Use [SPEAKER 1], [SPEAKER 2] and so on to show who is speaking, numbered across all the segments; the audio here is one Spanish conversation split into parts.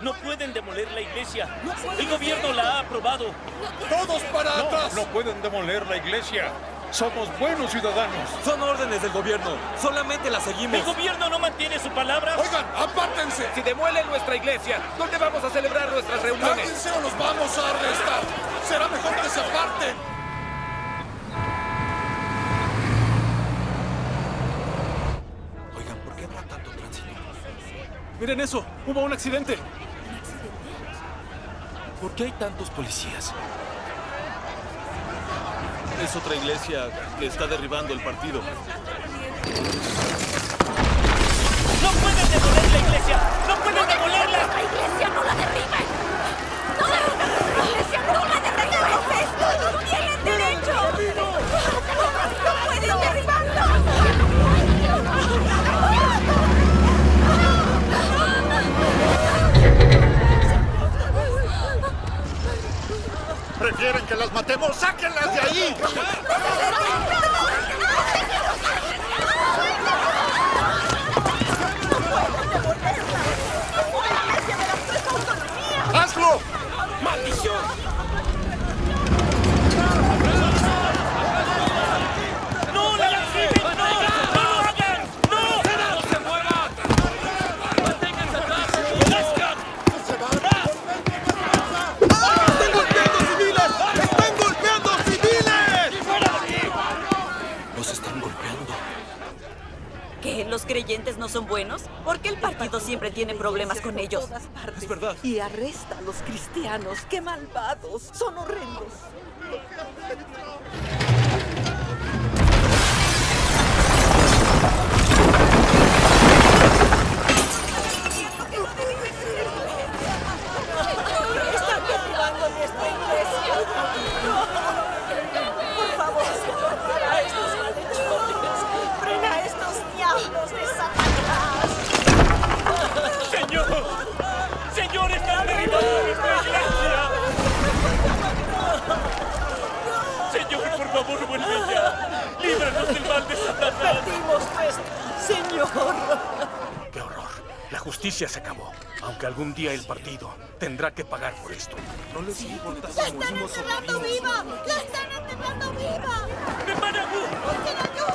[SPEAKER 1] No pueden demoler la iglesia. El gobierno la ha aprobado.
[SPEAKER 2] ¡Todos para atrás!
[SPEAKER 3] No pueden demoler la iglesia. Somos buenos ciudadanos.
[SPEAKER 4] Son órdenes del gobierno. Solamente las seguimos.
[SPEAKER 1] ¿El gobierno no mantiene su palabra?
[SPEAKER 2] Oigan, apártense.
[SPEAKER 5] Si demuelen nuestra iglesia, ¿dónde vamos a celebrar nuestras reuniones?
[SPEAKER 2] ¡Cállense o los vamos a arrestar! ¡Será mejor que se aparten!
[SPEAKER 4] Oigan, ¿por qué habrá tanto tránsito?
[SPEAKER 6] Miren eso, hubo un accidente.
[SPEAKER 4] ¿Por qué hay tantos policías?
[SPEAKER 6] Es otra iglesia que está derribando el partido.
[SPEAKER 1] ¡No pueden demoler la iglesia! ¡No pueden demolerla!
[SPEAKER 7] ¡Nuestra iglesia no la derriben! ¡No derriben nuestra iglesia! ¡No la derriben! ¿Qué es esto? ¡No tienen derecho! ¡No pueden derribarlo!
[SPEAKER 3] ¿Prefieren que las matemos? ¡Sáquenlas de ahí! ¡Hazlo!
[SPEAKER 5] ¡Maldición!
[SPEAKER 1] ¡No la derriben! ¡No! ¡No lo hagan! ¡No!
[SPEAKER 5] ¡No se muevan! ¡Manténganse atrás!
[SPEAKER 6] ¡Están golpeando civiles! ¡Están golpeando civiles!
[SPEAKER 4] Los están golpeando.
[SPEAKER 7] ¿Qué? ¿Los creyentes no son buenos? ¿Por qué el partido siempre tiene problemas con ellos?
[SPEAKER 6] Es verdad.
[SPEAKER 8] Y arresta a los cristianos. ¡Qué malvados! Son horrendos. Están derribando nuestra iglesia. Por favor, Señor, para a estos malhechores. Frena a estos diablos de Satanás.
[SPEAKER 1] ¡Señor! ¡Señor, están derribando nuestra iglesia! ¡Señor, por favor, vuelve ya! ¡Líbranos del mal de Satanás!
[SPEAKER 8] Perdimos nuestro Señor.
[SPEAKER 5] ¡Qué horror! La justicia se acabó. Aunque algún día el partido tendrá que pagar por esto.
[SPEAKER 4] No les importa
[SPEAKER 8] ¡La
[SPEAKER 4] si
[SPEAKER 8] están
[SPEAKER 4] morimos o
[SPEAKER 8] enterrando
[SPEAKER 4] vivimos.
[SPEAKER 8] viva! ¡La están enterrando viva!
[SPEAKER 1] ¡Hermana Gu!
[SPEAKER 8] ¡Busquen ayuda!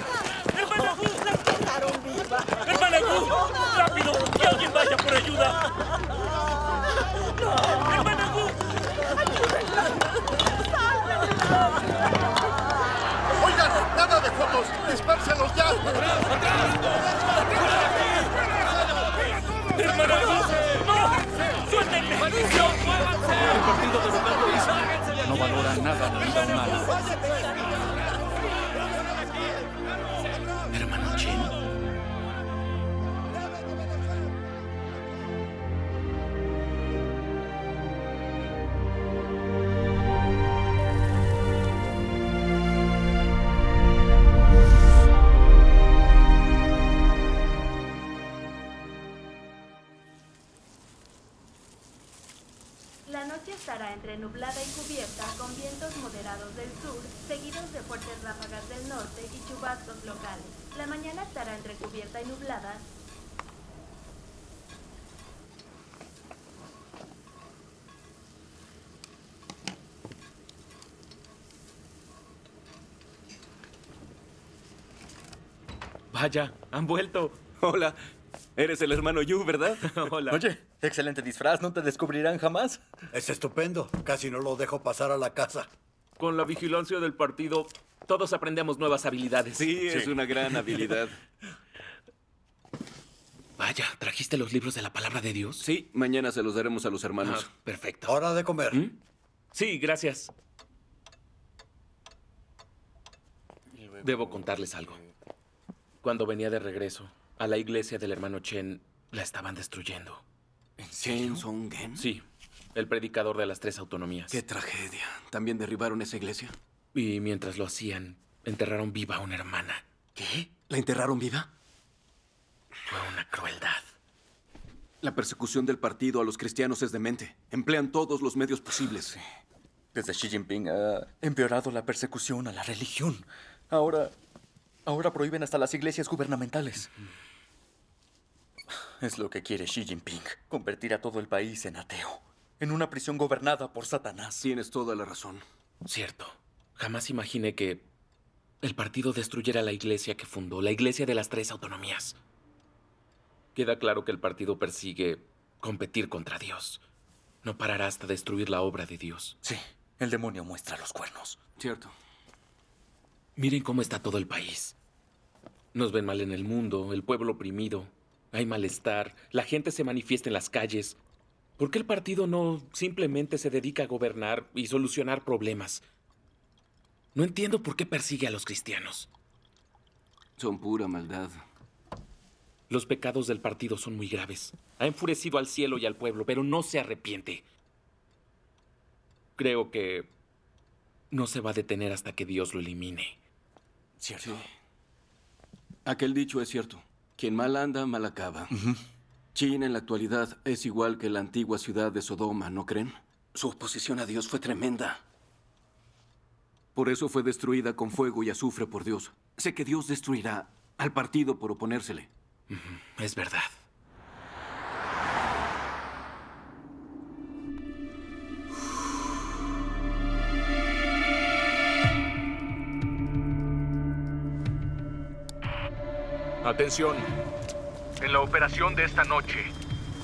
[SPEAKER 1] ¡Hermana Gu!
[SPEAKER 8] ¡La enterraron viva!
[SPEAKER 1] ¡Hermana Gu! ¡Rápido! ¡Que alguien vaya por ayuda! ¡Hermana Gu!
[SPEAKER 3] ¡Oigan! ¡Nada de fotos! ¡Dispérselos ya!
[SPEAKER 1] ¡Hermana Gu! ¡No! ¡Suéltenme!
[SPEAKER 6] El partido derrotando a Israel no valora nada la vida humana.
[SPEAKER 4] Hermano Chen.
[SPEAKER 9] La noche estará entre nublada y cubierta, con vientos moderados del sur, seguidos de fuertes ráfagas del norte y chubascos locales. La mañana estará entre cubierta y nublada.
[SPEAKER 4] Vaya, han vuelto. Hola. Eres el hermano Yu, ¿verdad? Hola.
[SPEAKER 10] Oye, excelente disfraz, ¿no te descubrirán jamás?
[SPEAKER 2] Es estupendo. Casi no lo dejo pasar a la casa.
[SPEAKER 6] Con la vigilancia del partido, todos aprendemos nuevas habilidades.
[SPEAKER 4] Sí, es una gran habilidad. Vaya, ¿trajiste los libros de la palabra de Dios? Sí, mañana se los daremos a los hermanos.
[SPEAKER 6] Perfecto.
[SPEAKER 2] Hora de comer.
[SPEAKER 6] Sí, gracias. Debo contarles algo. Cuando venía de regreso a la iglesia del hermano Chen, la estaban destruyendo.
[SPEAKER 4] ¿Chen Song-gen?
[SPEAKER 6] Sí, el predicador de las 3 autonomías.
[SPEAKER 4] Qué tragedia. ¿También derribaron esa iglesia?
[SPEAKER 6] Y mientras lo hacían, enterraron viva a una hermana.
[SPEAKER 4] ¿Qué? ¿La enterraron viva?
[SPEAKER 6] Fue una crueldad.
[SPEAKER 4] La persecución del partido a los cristianos es demente. Emplean todos los medios posibles.
[SPEAKER 10] Desde Xi Jinping ha empeorado la persecución a la religión. Ahora prohíben hasta las iglesias gubernamentales. Es lo que quiere Xi Jinping. Convertir a todo el país en ateo. En una prisión gobernada por Satanás.
[SPEAKER 11] Tienes toda la razón.
[SPEAKER 6] Cierto. Jamás imaginé que el partido destruyera la iglesia que fundó, la iglesia de las 3 autonomías. Queda claro que el partido persigue competir contra Dios. No parará hasta destruir la obra de Dios.
[SPEAKER 10] Sí, el demonio muestra los cuernos.
[SPEAKER 11] Cierto.
[SPEAKER 6] Miren cómo está todo el país. Nos ven mal en el mundo, el pueblo oprimido. Hay malestar, la gente se manifiesta en las calles. ¿Por qué el partido no simplemente se dedica a gobernar y solucionar problemas? No entiendo por qué persigue a los cristianos.
[SPEAKER 11] Son pura maldad.
[SPEAKER 6] Los pecados del partido son muy graves. Ha enfurecido al cielo y al pueblo, pero no se arrepiente. Creo que no se va a detener hasta que Dios lo elimine.
[SPEAKER 10] Cierto.
[SPEAKER 11] Sí. Aquel dicho es cierto. Quien mal anda, mal acaba. China en la actualidad es igual que la antigua ciudad de Sodoma, ¿no creen? Su oposición a Dios fue tremenda. Por eso fue destruida con fuego y azufre por Dios. Sé que Dios destruirá al partido por oponérsele.
[SPEAKER 6] Es verdad.
[SPEAKER 5] Atención. En la operación de esta noche,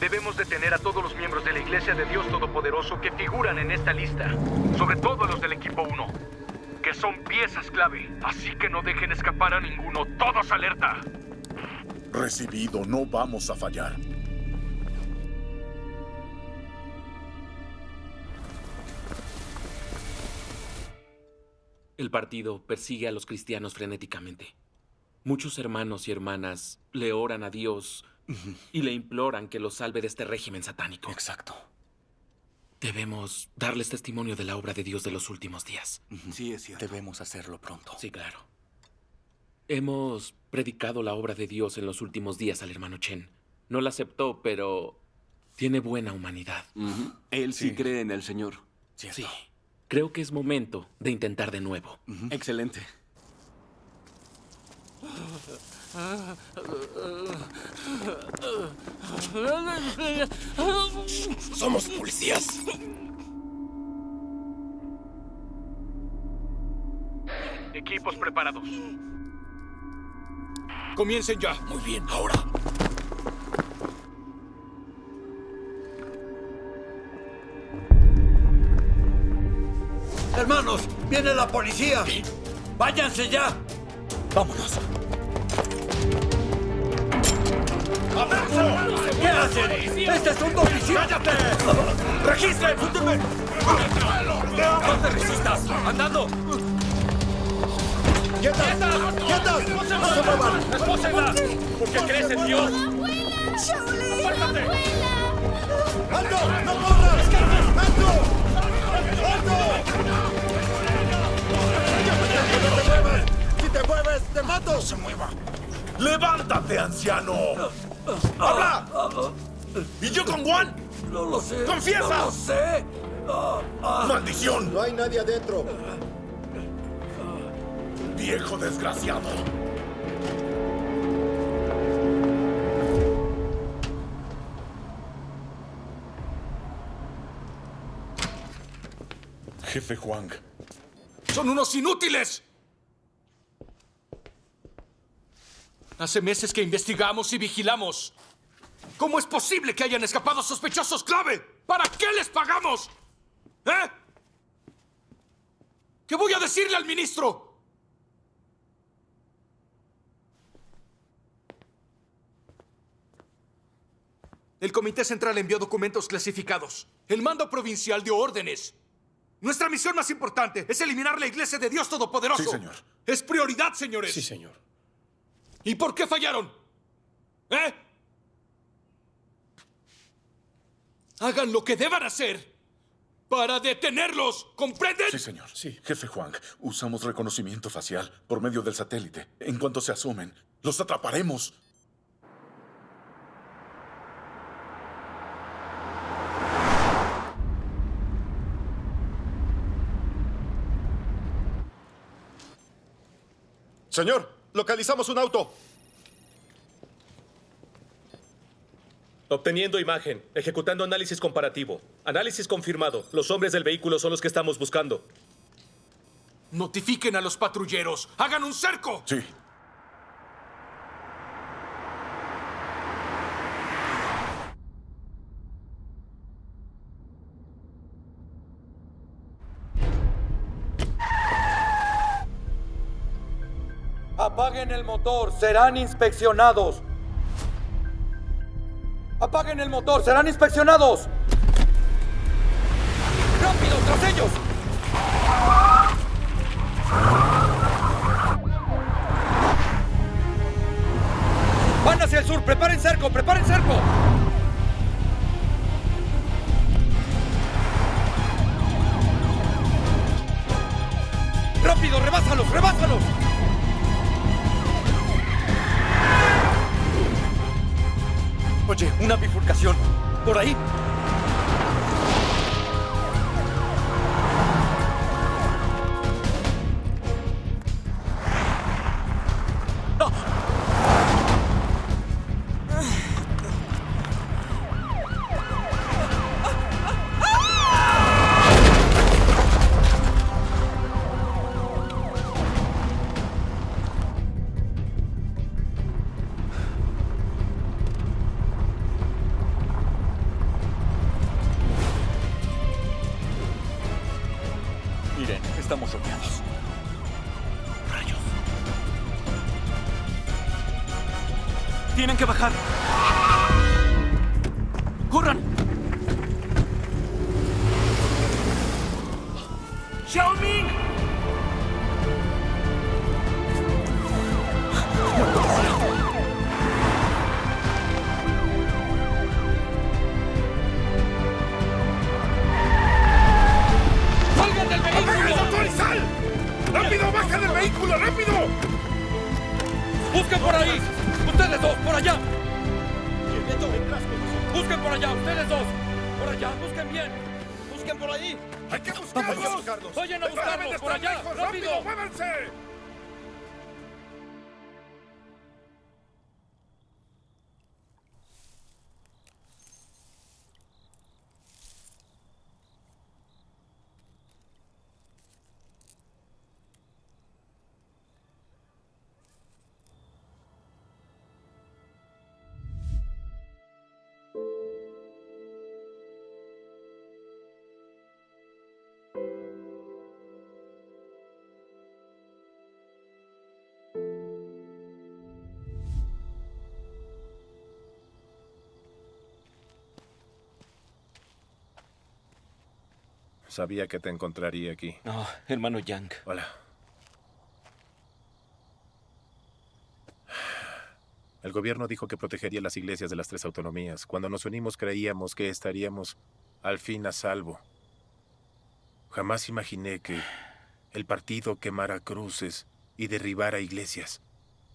[SPEAKER 5] debemos detener a todos los miembros de la Iglesia de Dios Todopoderoso que figuran en esta lista. Sobre todo a los del equipo 1, que son piezas clave. Así que no dejen escapar a ninguno. ¡Todos alerta!
[SPEAKER 2] Recibido, no vamos a fallar.
[SPEAKER 6] El partido persigue a los cristianos frenéticamente. Muchos hermanos y hermanas le oran a Dios y le imploran que los salve de este régimen satánico.
[SPEAKER 10] Exacto.
[SPEAKER 6] Debemos darles testimonio de la obra de Dios de los últimos días.
[SPEAKER 11] Sí, es cierto.
[SPEAKER 10] Debemos hacerlo pronto.
[SPEAKER 6] Sí, claro. Hemos predicado la obra de Dios en los últimos días al hermano Chen. No la aceptó, pero tiene buena humanidad.
[SPEAKER 11] Él sí cree en el Señor.
[SPEAKER 10] Cierto.
[SPEAKER 6] Sí. Creo que es momento de intentar de nuevo.
[SPEAKER 11] Excelente.
[SPEAKER 3] Somos policías.
[SPEAKER 5] Equipos preparados. Comiencen ya.
[SPEAKER 3] Muy bien, ahora.
[SPEAKER 12] Hermanos, viene la policía. Váyanse ya.
[SPEAKER 10] Vámonos.
[SPEAKER 12] ¿Qué hacen? ¡Este es un domicilio! ¡Cállate! ¡Registren! ¡Sútenme! ¡No te resistas! ¡Andando!
[SPEAKER 3] ¡Quietas! ¡Quietas! ¡No se muevan!
[SPEAKER 5] ¡Espósenla! ¿Por qué crees en Dios?
[SPEAKER 7] ¡Apártate!
[SPEAKER 3] ¡Alto! ¡No corras! ¡Alto! ¡Alto! ¡No te muevas! ¡Si te mueves, te mato! ¡No se mueva!
[SPEAKER 2] ¡Levántate, anciano! ¡Habla! ¿Y yo con Juan?
[SPEAKER 12] No lo sé.
[SPEAKER 2] ¡Confiesa!
[SPEAKER 12] No lo sé.
[SPEAKER 2] ¡Maldición!
[SPEAKER 3] No hay nadie adentro.
[SPEAKER 2] ¡Viejo desgraciado! Jefe Huang.
[SPEAKER 5] ¡Son unos inútiles! Hace meses que investigamos y vigilamos. ¿Cómo es posible que hayan escapado sospechosos clave? ¿Para qué les pagamos? ¿Eh? ¿Qué voy a decirle al ministro? El Comité Central envió documentos clasificados. El mando provincial dio órdenes. Nuestra misión más importante es eliminar la Iglesia de Dios Todopoderoso.
[SPEAKER 2] Sí, señor.
[SPEAKER 5] Es prioridad, señores.
[SPEAKER 2] Sí, señor.
[SPEAKER 5] ¿Y por qué fallaron? ¿Eh? Hagan lo que deban hacer para detenerlos, ¿comprenden?
[SPEAKER 2] Sí, señor. Sí, jefe Huang. Usamos reconocimiento facial por medio del satélite. En cuanto se asomen, los atraparemos.
[SPEAKER 3] Señor, localizamos un auto.
[SPEAKER 13] Obteniendo imagen. Ejecutando análisis comparativo. Análisis confirmado. Los hombres del vehículo son los que estamos buscando.
[SPEAKER 12] Notifiquen a los patrulleros. ¡Hagan un cerco!
[SPEAKER 2] Sí.
[SPEAKER 10] Apaguen el motor, serán inspeccionados. Apaguen el motor, serán inspeccionados. ¡Rápido, tras ellos! Van hacia el sur, preparen cerco, preparen cerco. ¡Rápido, rebásalos, rebásalos! Oye, una bifurcación. ¿Por ahí? Miren, estamos rodeados. Rayos.
[SPEAKER 11] Tienen que bajar. ¡Corran!
[SPEAKER 12] ¡Xiaoming!
[SPEAKER 3] ¡Salgan del vehículo! ¡Apaga el motor y sal! ¡Rápido, baja del vehículo, rápido!
[SPEAKER 10] ¡Busquen por ahí! ¡Ustedes dos, por allá! ¡Busquen por allá, ustedes dos! ¡Por allá, busquen bien! ¡Busquen por ahí!
[SPEAKER 3] ¡Hay que buscarlos!
[SPEAKER 10] ¡Vayan a buscarlos, por allá! ¡Rápido!
[SPEAKER 3] ¡Muévanse!
[SPEAKER 14] Sabía que te encontraría aquí.
[SPEAKER 6] Oh, hermano Yang.
[SPEAKER 14] Hola. El gobierno dijo que protegería las iglesias de las 3 autonomías. Cuando nos unimos creíamos que estaríamos al fin a salvo. Jamás imaginé que el partido quemara cruces y derribara iglesias.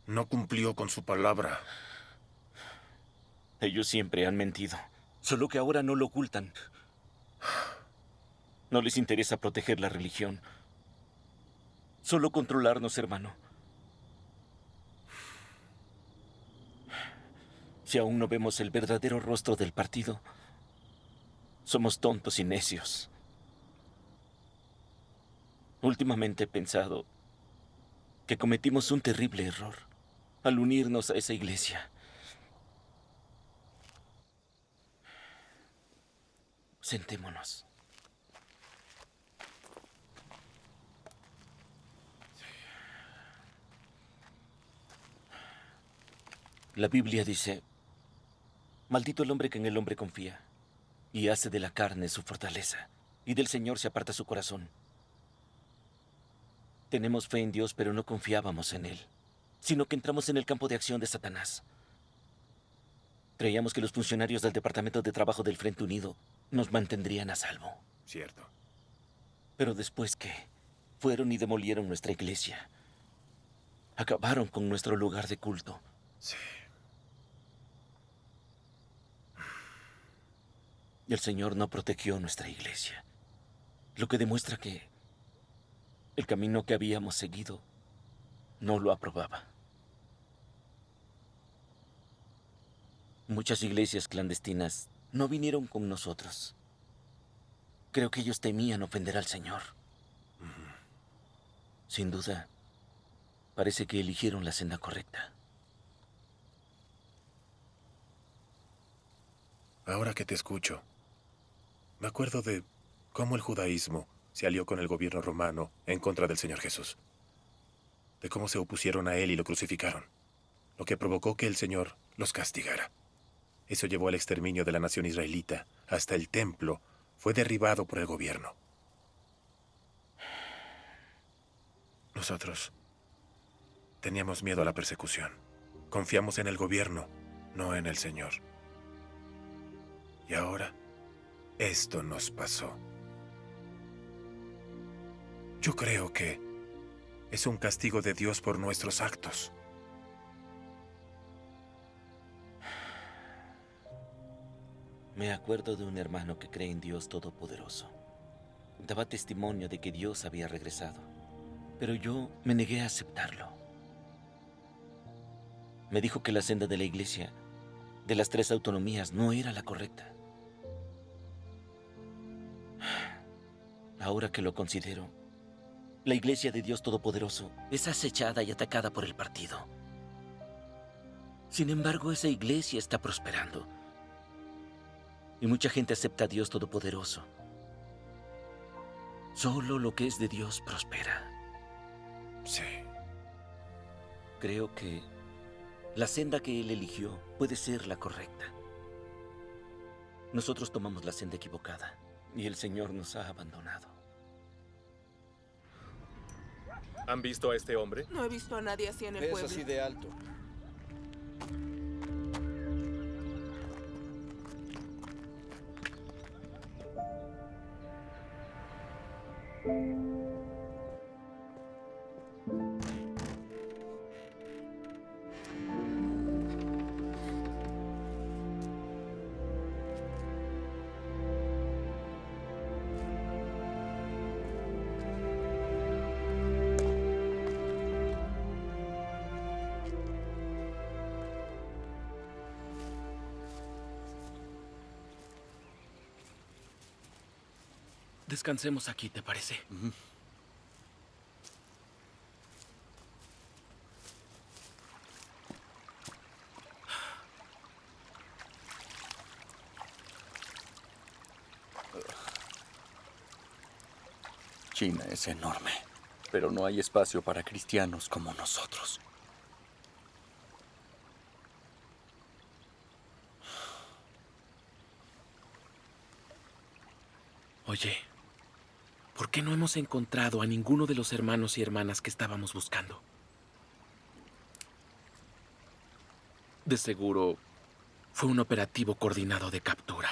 [SPEAKER 14] No cumplió con su palabra.
[SPEAKER 6] Ellos siempre han mentido. Solo que ahora no lo ocultan. No les interesa proteger la religión. Solo controlarnos, hermano. Si aún no vemos el verdadero rostro del partido, somos tontos y necios. Últimamente he pensado que cometimos un terrible error al unirnos a esa iglesia. Sentémonos. La Biblia dice, maldito el hombre que en el hombre confía, y hace de la carne su fortaleza, y del Señor se aparta su corazón. Tenemos fe en Dios, pero no confiábamos en Él, sino que entramos en el campo de acción de Satanás. Creíamos que los funcionarios del Departamento de Trabajo del Frente Unido nos mantendrían a salvo.
[SPEAKER 14] Cierto.
[SPEAKER 6] Pero después que fueron y demolieron nuestra iglesia, acabaron con nuestro lugar de culto.
[SPEAKER 14] Sí.
[SPEAKER 6] Y el Señor no protegió nuestra iglesia, lo que demuestra que el camino que habíamos seguido no lo aprobaba.
[SPEAKER 15] Muchas iglesias clandestinas no vinieron con nosotros. Creo que ellos temían ofender al Señor. Sin duda, parece que eligieron la senda correcta.
[SPEAKER 14] Ahora que te escucho, me acuerdo de cómo el judaísmo se alió con el gobierno romano en contra del Señor Jesús. De cómo se opusieron a él y lo crucificaron, lo que provocó que el Señor los castigara. Eso llevó al exterminio de la nación israelita. Hasta el templo fue derribado por el gobierno. Nosotros teníamos miedo a la persecución. Confiamos en el gobierno, no en el Señor. Y ahora, esto nos pasó. Yo creo que es un castigo de Dios por nuestros actos.
[SPEAKER 15] Me acuerdo de un hermano que cree en Dios Todopoderoso. Daba testimonio de que Dios había regresado, pero yo me negué a aceptarlo. Me dijo que la senda de la iglesia de las 3 autonomías no era la correcta. Ahora que lo considero, la iglesia de Dios Todopoderoso es acechada y atacada por el partido. Sin embargo, esa iglesia está prosperando. Y mucha gente acepta a Dios Todopoderoso. Solo lo que es de Dios prospera.
[SPEAKER 14] Sí.
[SPEAKER 15] Creo que la senda que Él eligió puede ser la correcta. Nosotros tomamos la senda equivocada y el Señor nos ha abandonado.
[SPEAKER 13] ¿Han visto a este hombre?
[SPEAKER 8] No he visto a nadie así en el pueblo.
[SPEAKER 12] Es así de alto.
[SPEAKER 6] Descansemos aquí, ¿te parece?
[SPEAKER 10] China es enorme, pero no hay espacio para cristianos como nosotros.
[SPEAKER 6] Oye, ¿por qué no hemos encontrado a ninguno de los hermanos y hermanas que estábamos buscando? De seguro, fue un operativo coordinado de captura.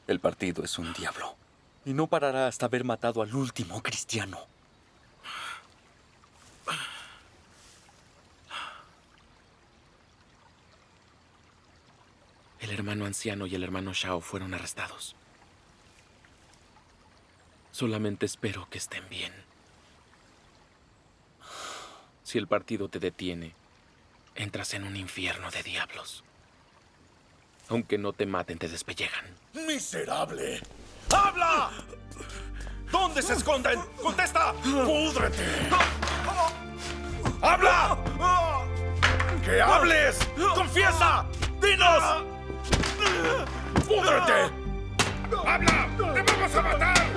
[SPEAKER 10] El partido es un diablo. Y no parará hasta haber matado al último cristiano.
[SPEAKER 6] El hermano anciano y el hermano Shao fueron arrestados. Solamente espero que estén bien. Si el partido te detiene, entras en un infierno de diablos. Aunque no te maten, te despellejan.
[SPEAKER 3] ¡Miserable! ¡Habla! ¿Dónde se esconden? ¡Contesta! ¡Púdrete! ¡Habla! ¡Que hables! ¡Confiesa! ¡Dinos! ¡Púdrete! ¡Habla! ¡Te vamos a matar!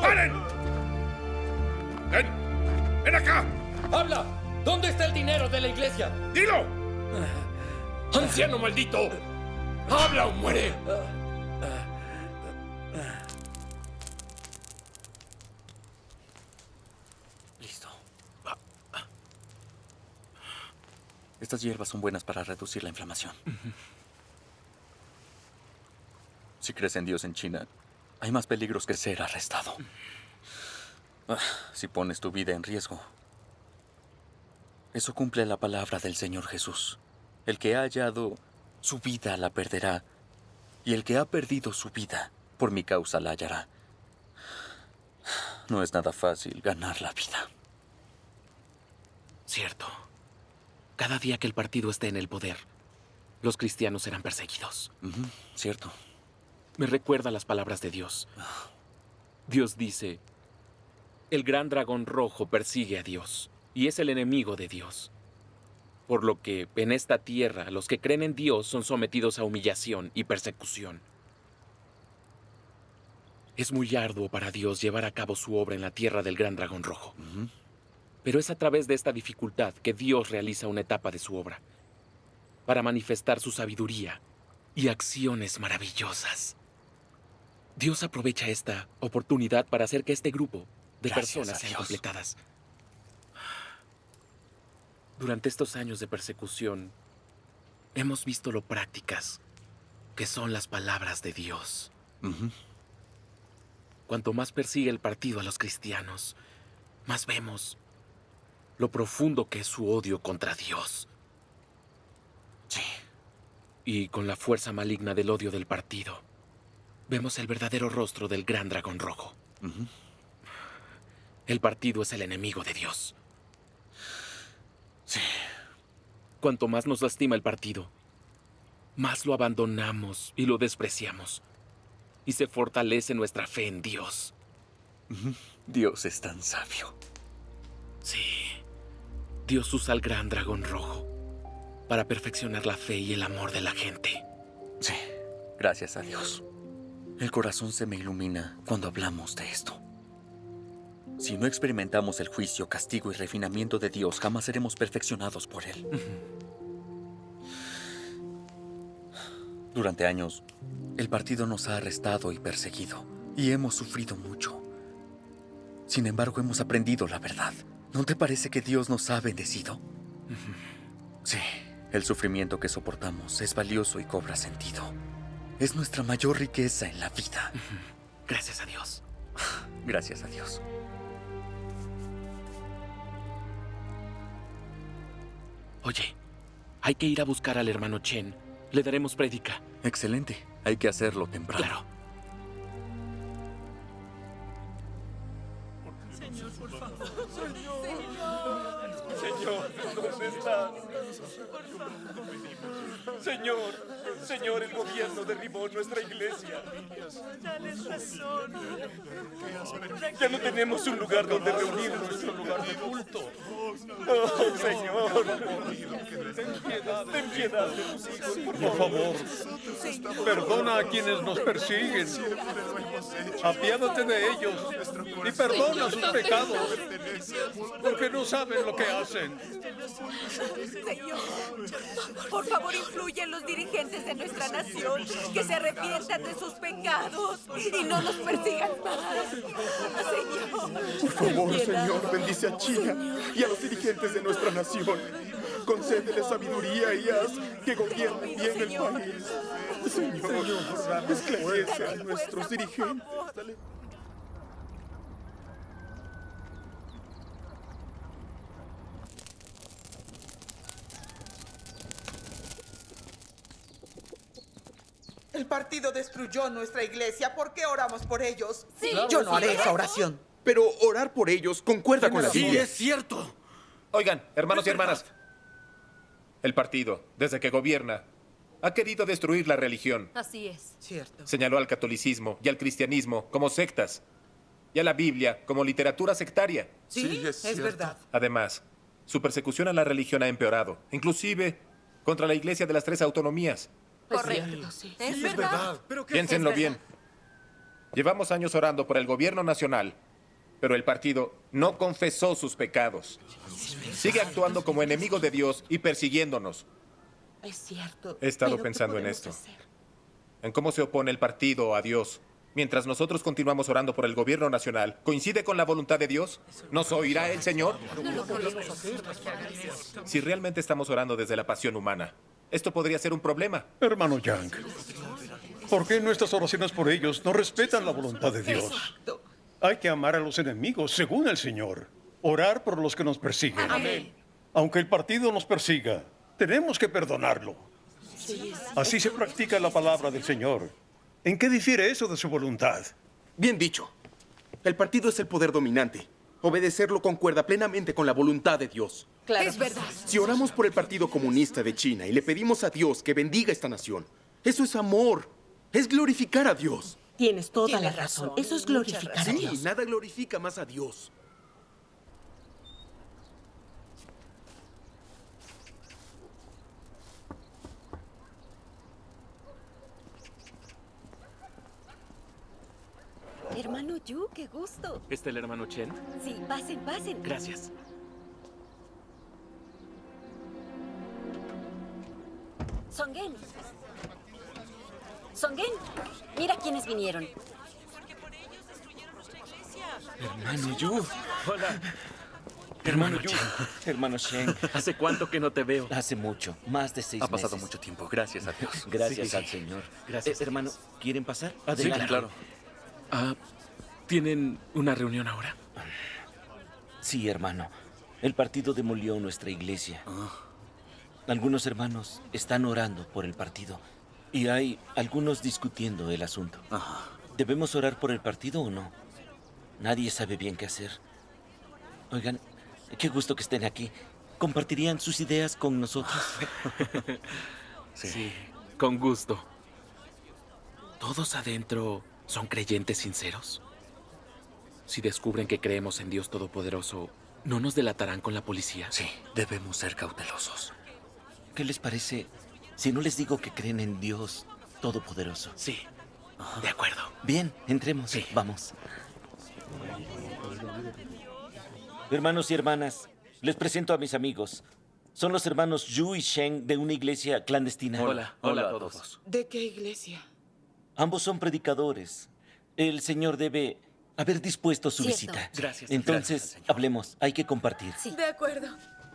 [SPEAKER 3] ¡Paren! ¡Ven! ¡Ven acá!
[SPEAKER 12] ¡Habla! ¿Dónde está el dinero de la iglesia?
[SPEAKER 3] ¡Dilo!
[SPEAKER 12] ¡Anciano maldito! ¡Habla o muere!
[SPEAKER 10] Listo. Estas hierbas son buenas para reducir la inflamación. Si crees en Dios en China, hay más peligros que ser arrestado. Si pones tu vida en riesgo, eso cumple la palabra del Señor Jesús. El que ha hallado su vida la perderá, y el que ha perdido su vida por mi causa la hallará. No es nada fácil ganar la vida.
[SPEAKER 6] Cierto. Cada día que el partido esté en el poder, los cristianos serán perseguidos.
[SPEAKER 10] Cierto.
[SPEAKER 6] Me recuerda las palabras de Dios. Dios dice, el gran dragón rojo persigue a Dios y es el enemigo de Dios. Por lo que en esta tierra los que creen en Dios son sometidos a humillación y persecución. Es muy arduo para Dios llevar a cabo su obra en la tierra del gran dragón rojo. Pero es a través de esta dificultad que Dios realiza una etapa de su obra, para manifestar su sabiduría y acciones maravillosas. Dios aprovecha esta oportunidad para hacer que este grupo de personas sean completadas. Durante estos años de persecución, hemos visto lo prácticas que son las palabras de Dios. Cuanto más persigue el partido a los cristianos, más vemos lo profundo que es su odio contra Dios. Sí. Y con la fuerza maligna del odio del partido, vemos el verdadero rostro del gran dragón rojo. El partido es el enemigo de Dios. Sí. Cuanto más nos lastima el partido, más lo abandonamos y lo despreciamos. Y se fortalece nuestra fe en Dios.
[SPEAKER 10] Dios es tan sabio.
[SPEAKER 6] Sí. Dios usa al gran dragón rojo para perfeccionar la fe y el amor de la gente.
[SPEAKER 10] Sí, gracias a Dios. El corazón se me ilumina cuando hablamos de esto. Si no experimentamos el juicio, castigo y refinamiento de Dios, jamás seremos perfeccionados por Él. Durante años, el partido nos ha arrestado y perseguido, y hemos sufrido mucho. Sin embargo, hemos aprendido la verdad. ¿No te parece que Dios nos ha bendecido? Sí, el sufrimiento que soportamos es valioso y cobra sentido. Es nuestra mayor riqueza en la vida.
[SPEAKER 6] Gracias a Dios.
[SPEAKER 10] Gracias a Dios.
[SPEAKER 6] Oye, hay que ir a buscar al hermano Chen. Le daremos prédica.
[SPEAKER 10] Excelente. Hay que hacerlo temprano.
[SPEAKER 6] Claro.
[SPEAKER 3] Señor, por favor.
[SPEAKER 1] Señor, ¿dónde estás? Señor, el gobierno derribó nuestra iglesia.
[SPEAKER 8] Dales razón.
[SPEAKER 1] Ya no tenemos un lugar donde reunir nuestro lugar de culto. Oh, Señor. Ten piedad de tus hijos,
[SPEAKER 3] Por favor, perdona a quienes nos persiguen. Apiádate de ellos y perdona sus pecados, porque no saben lo que hacen.
[SPEAKER 7] Señor, por favor, influye en los dirigentes de nuestra nación, que se arrepientan de sus pecados y no nos persigan más. Señor.
[SPEAKER 16] Por favor, Señor, bendice a China y a los dirigentes de nuestra nación. Concédele sabiduría y haz que gobiernen bien el país. Señor, esclarece a nuestros dirigentes.
[SPEAKER 17] El partido destruyó nuestra iglesia. ¿Por qué oramos por ellos?
[SPEAKER 7] Sí.
[SPEAKER 17] Yo no haré esa oración.
[SPEAKER 16] Pero orar por ellos concuerda con la Biblia.
[SPEAKER 14] es cierto. Oigan, hermanos y hermanas. El partido, desde que gobierna, ha querido destruir la religión.
[SPEAKER 7] Así es.
[SPEAKER 17] Cierto.
[SPEAKER 14] Señaló al catolicismo y al cristianismo como sectas, y a la Biblia como literatura sectaria.
[SPEAKER 17] Sí, es verdad.
[SPEAKER 14] Además, su persecución a la religión ha empeorado, inclusive contra la Iglesia de las Tres Autonomías.
[SPEAKER 7] Correcto. Sí. Es verdad.
[SPEAKER 14] Piénsenlo bien. Llevamos años orando por el gobierno nacional, pero el partido no confesó sus pecados. Sigue actuando como enemigo de Dios y persiguiéndonos.
[SPEAKER 17] Es cierto.
[SPEAKER 14] He estado
[SPEAKER 17] pero ¿qué
[SPEAKER 14] pensando en
[SPEAKER 17] podemos
[SPEAKER 14] esto.
[SPEAKER 17] hacer?
[SPEAKER 14] En cómo se opone el partido a Dios. Mientras nosotros continuamos orando por el gobierno nacional, ¿coincide con la voluntad de Dios? ¿Nos oirá el Señor? Si realmente estamos orando desde la pasión humana, esto podría ser un problema.
[SPEAKER 3] Hermano Yang, ¿por qué nuestras oraciones por ellos no respetan la voluntad de Dios?
[SPEAKER 17] Exacto.
[SPEAKER 3] Hay que amar a los enemigos según el Señor. Orar por los que nos persiguen.
[SPEAKER 7] Amén.
[SPEAKER 3] Aunque el partido nos persiga, tenemos que perdonarlo.
[SPEAKER 7] Sí.
[SPEAKER 3] Así se practica la palabra del Señor. ¿En qué difiere eso de su voluntad?
[SPEAKER 16] Bien dicho. El partido es el poder dominante. Obedecerlo concuerda plenamente con la voluntad de Dios.
[SPEAKER 7] Claro. Es verdad.
[SPEAKER 16] Si oramos por el Partido Comunista de China y le pedimos a Dios que bendiga esta nación, eso es amor. Es glorificar a Dios.
[SPEAKER 8] Tienes toda la razón. Eso es glorificar a Dios.
[SPEAKER 16] Sí, nada glorifica más a Dios.
[SPEAKER 18] Hermano Yu, qué gusto.
[SPEAKER 6] ¿Este el hermano Chen?
[SPEAKER 18] Sí, pasen, pasen.
[SPEAKER 6] Gracias.
[SPEAKER 18] Songen. Songen, mira quiénes vinieron.
[SPEAKER 6] Hermano Yu. Hola. Hermano Yu.
[SPEAKER 10] Hermano Shen.
[SPEAKER 6] ¿Hace cuánto que no te veo?
[SPEAKER 10] Hace mucho, más de 6 meses.
[SPEAKER 6] Ha pasado
[SPEAKER 10] mucho tiempo, gracias a Dios. Gracias
[SPEAKER 6] Sí.
[SPEAKER 10] al Señor.
[SPEAKER 6] Gracias.
[SPEAKER 10] Hermano, ¿quieren pasar?
[SPEAKER 6] Sí, claro. ¿Tienen una reunión ahora?
[SPEAKER 10] Sí, hermano. El partido demolió nuestra iglesia. Algunos hermanos están orando por el partido y hay algunos discutiendo el asunto. ¿Debemos orar por el partido o no? Nadie sabe bien qué hacer. Oigan, qué gusto que estén aquí. ¿Compartirían sus ideas con nosotros?
[SPEAKER 6] Sí, con gusto. ¿Todos adentro son creyentes sinceros? Si descubren que creemos en Dios Todopoderoso, ¿no nos delatarán con la policía?
[SPEAKER 10] Sí, debemos ser cautelosos. ¿Qué les parece si no les digo que creen en Dios Todopoderoso?
[SPEAKER 6] Sí, de acuerdo.
[SPEAKER 10] Bien, entremos. Sí. Vamos. Hermanos y hermanas, les presento a mis amigos. Son los hermanos Yu y Shen de una iglesia clandestina.
[SPEAKER 6] Hola a todos.
[SPEAKER 17] ¿De qué iglesia?
[SPEAKER 10] Ambos son predicadores. El Señor debe haber dispuesto su
[SPEAKER 18] Cierto.
[SPEAKER 10] visita.
[SPEAKER 6] Gracias.
[SPEAKER 10] Entonces, hablemos. Hay que compartir.
[SPEAKER 18] Sí.
[SPEAKER 7] De acuerdo.